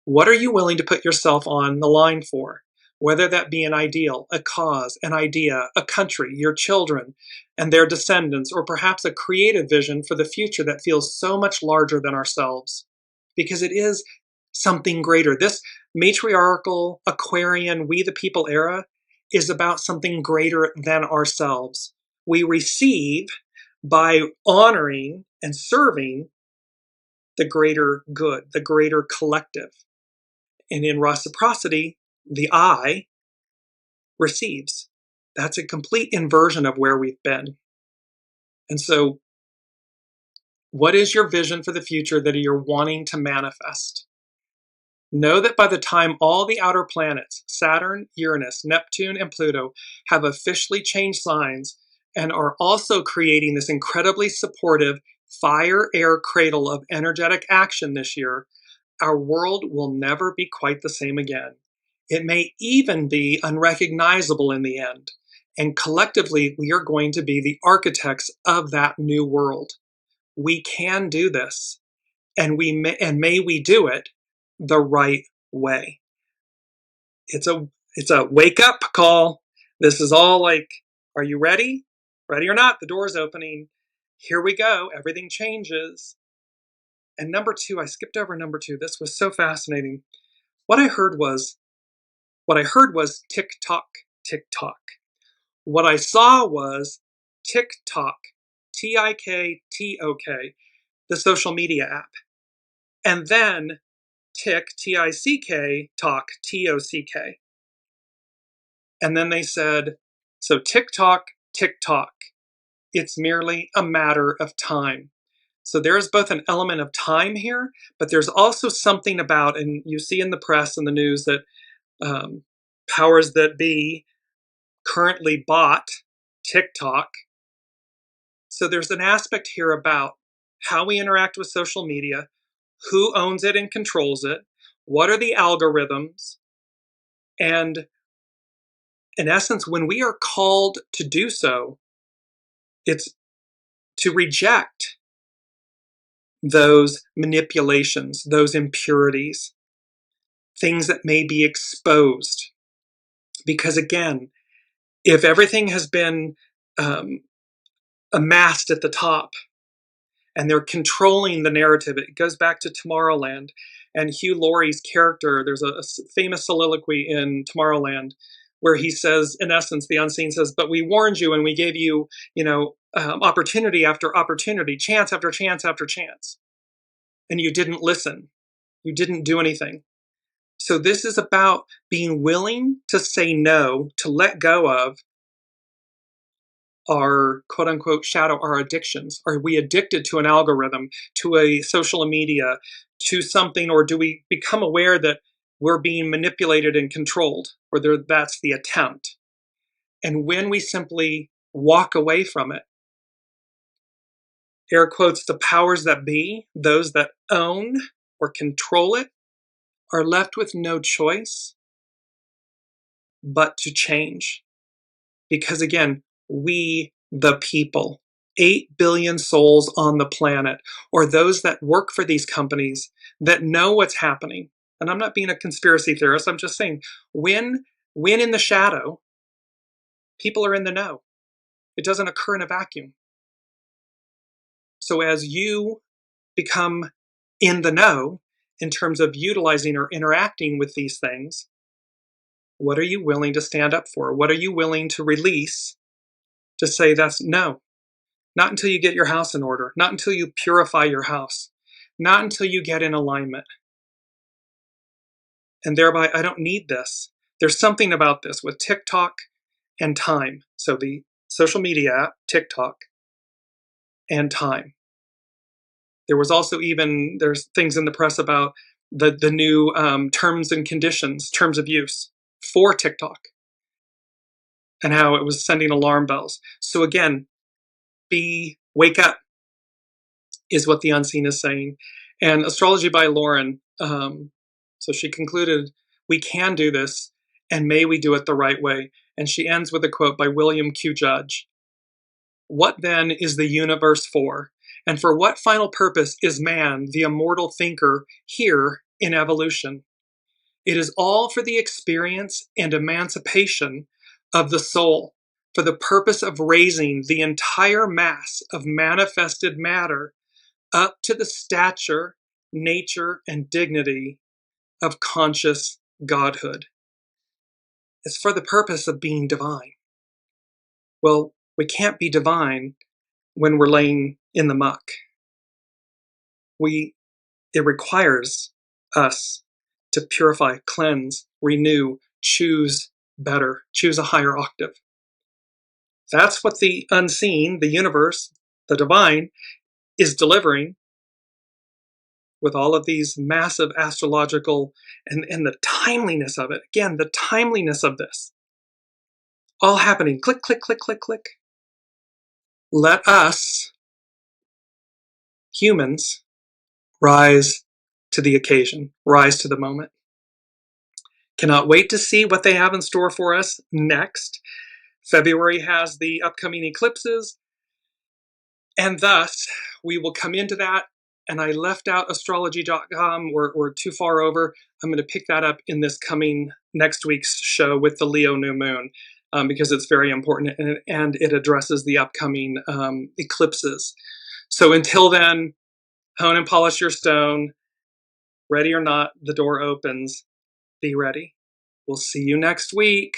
What are you willing to put yourself on the line for? Whether that be an ideal, a cause, an idea, a country, your children and their descendants, or perhaps a creative vision for the future that feels so much larger than ourselves. Because it is something greater. This matriarchal Aquarian We the People era is about something greater than ourselves. We receive by honoring and serving the greater good, the greater collective. And in reciprocity, the I receives. That's a complete inversion of where we've been. And so, what is your vision for the future that you're wanting to manifest? Know that by the time all the outer planets, Saturn, Uranus, Neptune, and Pluto, have officially changed signs and are also creating this incredibly supportive fire-air cradle of energetic action this year, our world will never be quite the same again. It may even be unrecognizable in the end. And collectively, we are going to be the architects of that new world. We can do this, and may we do it the right way. It's a wake up call. This is all like, are you ready? Ready or not, the door's opening. Here we go. Everything changes. And number two, I skipped over number two. This was so fascinating. What I heard was tick tock, tick tock. What I saw was TikTok, TIKTOK, the social media app. And then tick, TICK, talk, TOCK. And then they said, so TikTok, TikTok. It's merely a matter of time. So there's both an element of time here, but there's also something about, and you see in the press and the news that powers that be currently bought TikTok. So there's an aspect here about how we interact with social media, who owns it and controls it, what are the algorithms, and in essence, when we are called to do so, it's to reject those manipulations, those impurities, things that may be exposed. Because again, if everything has been amassed at the top and they're controlling the narrative, it goes back to Tomorrowland and Hugh Laurie's character. There's a famous soliloquy in Tomorrowland where he says, in essence, the unseen says, but we warned you and we gave you, opportunity after opportunity, chance after chance after chance. And you didn't listen. You didn't do anything. So this is about being willing to say no, to let go of our quote unquote shadow, our addictions. Are we addicted to an algorithm, to a social media, to something, or do we become aware that we're being manipulated and controlled, or that's the attempt? And when we simply walk away from it, air quotes, the powers that be, those that own or control it, are left with no choice but to change. Because again, We, the people, 8 billion souls on the planet, or those that work for these companies that know what's happening. And I'm not being a conspiracy theorist, I'm just saying, when in the shadow, people are in the know. It doesn't occur in a vacuum. So as you become in the know in terms of utilizing or interacting with these things, what are you willing to stand up for? What are you willing to release to say that's no? Not until you get your house in order, not until you purify your house, not until you get in alignment. And thereby, I don't need this. There's something about this with TikTok and time. So the social media app, TikTok, and time. There was also there's things in the press about the new terms and conditions, terms of use for TikTok, and how it was sending alarm bells. So again, wake up is what the unseen is saying. And Astrology by Lauren, so she concluded, we can do this, and may we do it the right way. And she ends with a quote by William Q. Judge. What then is the universe for? And for what final purpose is man, the immortal thinker, here in evolution? It is all for the experience and emancipation of the soul, for the purpose of raising the entire mass of manifested matter up to the stature, nature, and dignity of conscious godhood. It's for the purpose of being divine. Well, we can't be divine when we're laying in the muck. It requires us to purify, cleanse, renew, choose better, choose a higher octave. That's what the unseen, the universe, the divine, is delivering with all of these massive astrological and the timeliness of it. Again, the timeliness of this. All happening, click, click, click, click, click. Let us, humans, rise to the occasion, rise to the moment. Cannot wait to see what they have in store for us next. February has the upcoming eclipses, and thus we will come into that. And I left out astrology.com, we're too far over. I'm going to pick that up in this coming next week's show with the Leo new moon, because it's very important, and it addresses the upcoming eclipses. So until then, hone and polish your stone. Ready or not, the door opens. Be ready. We'll see you next week.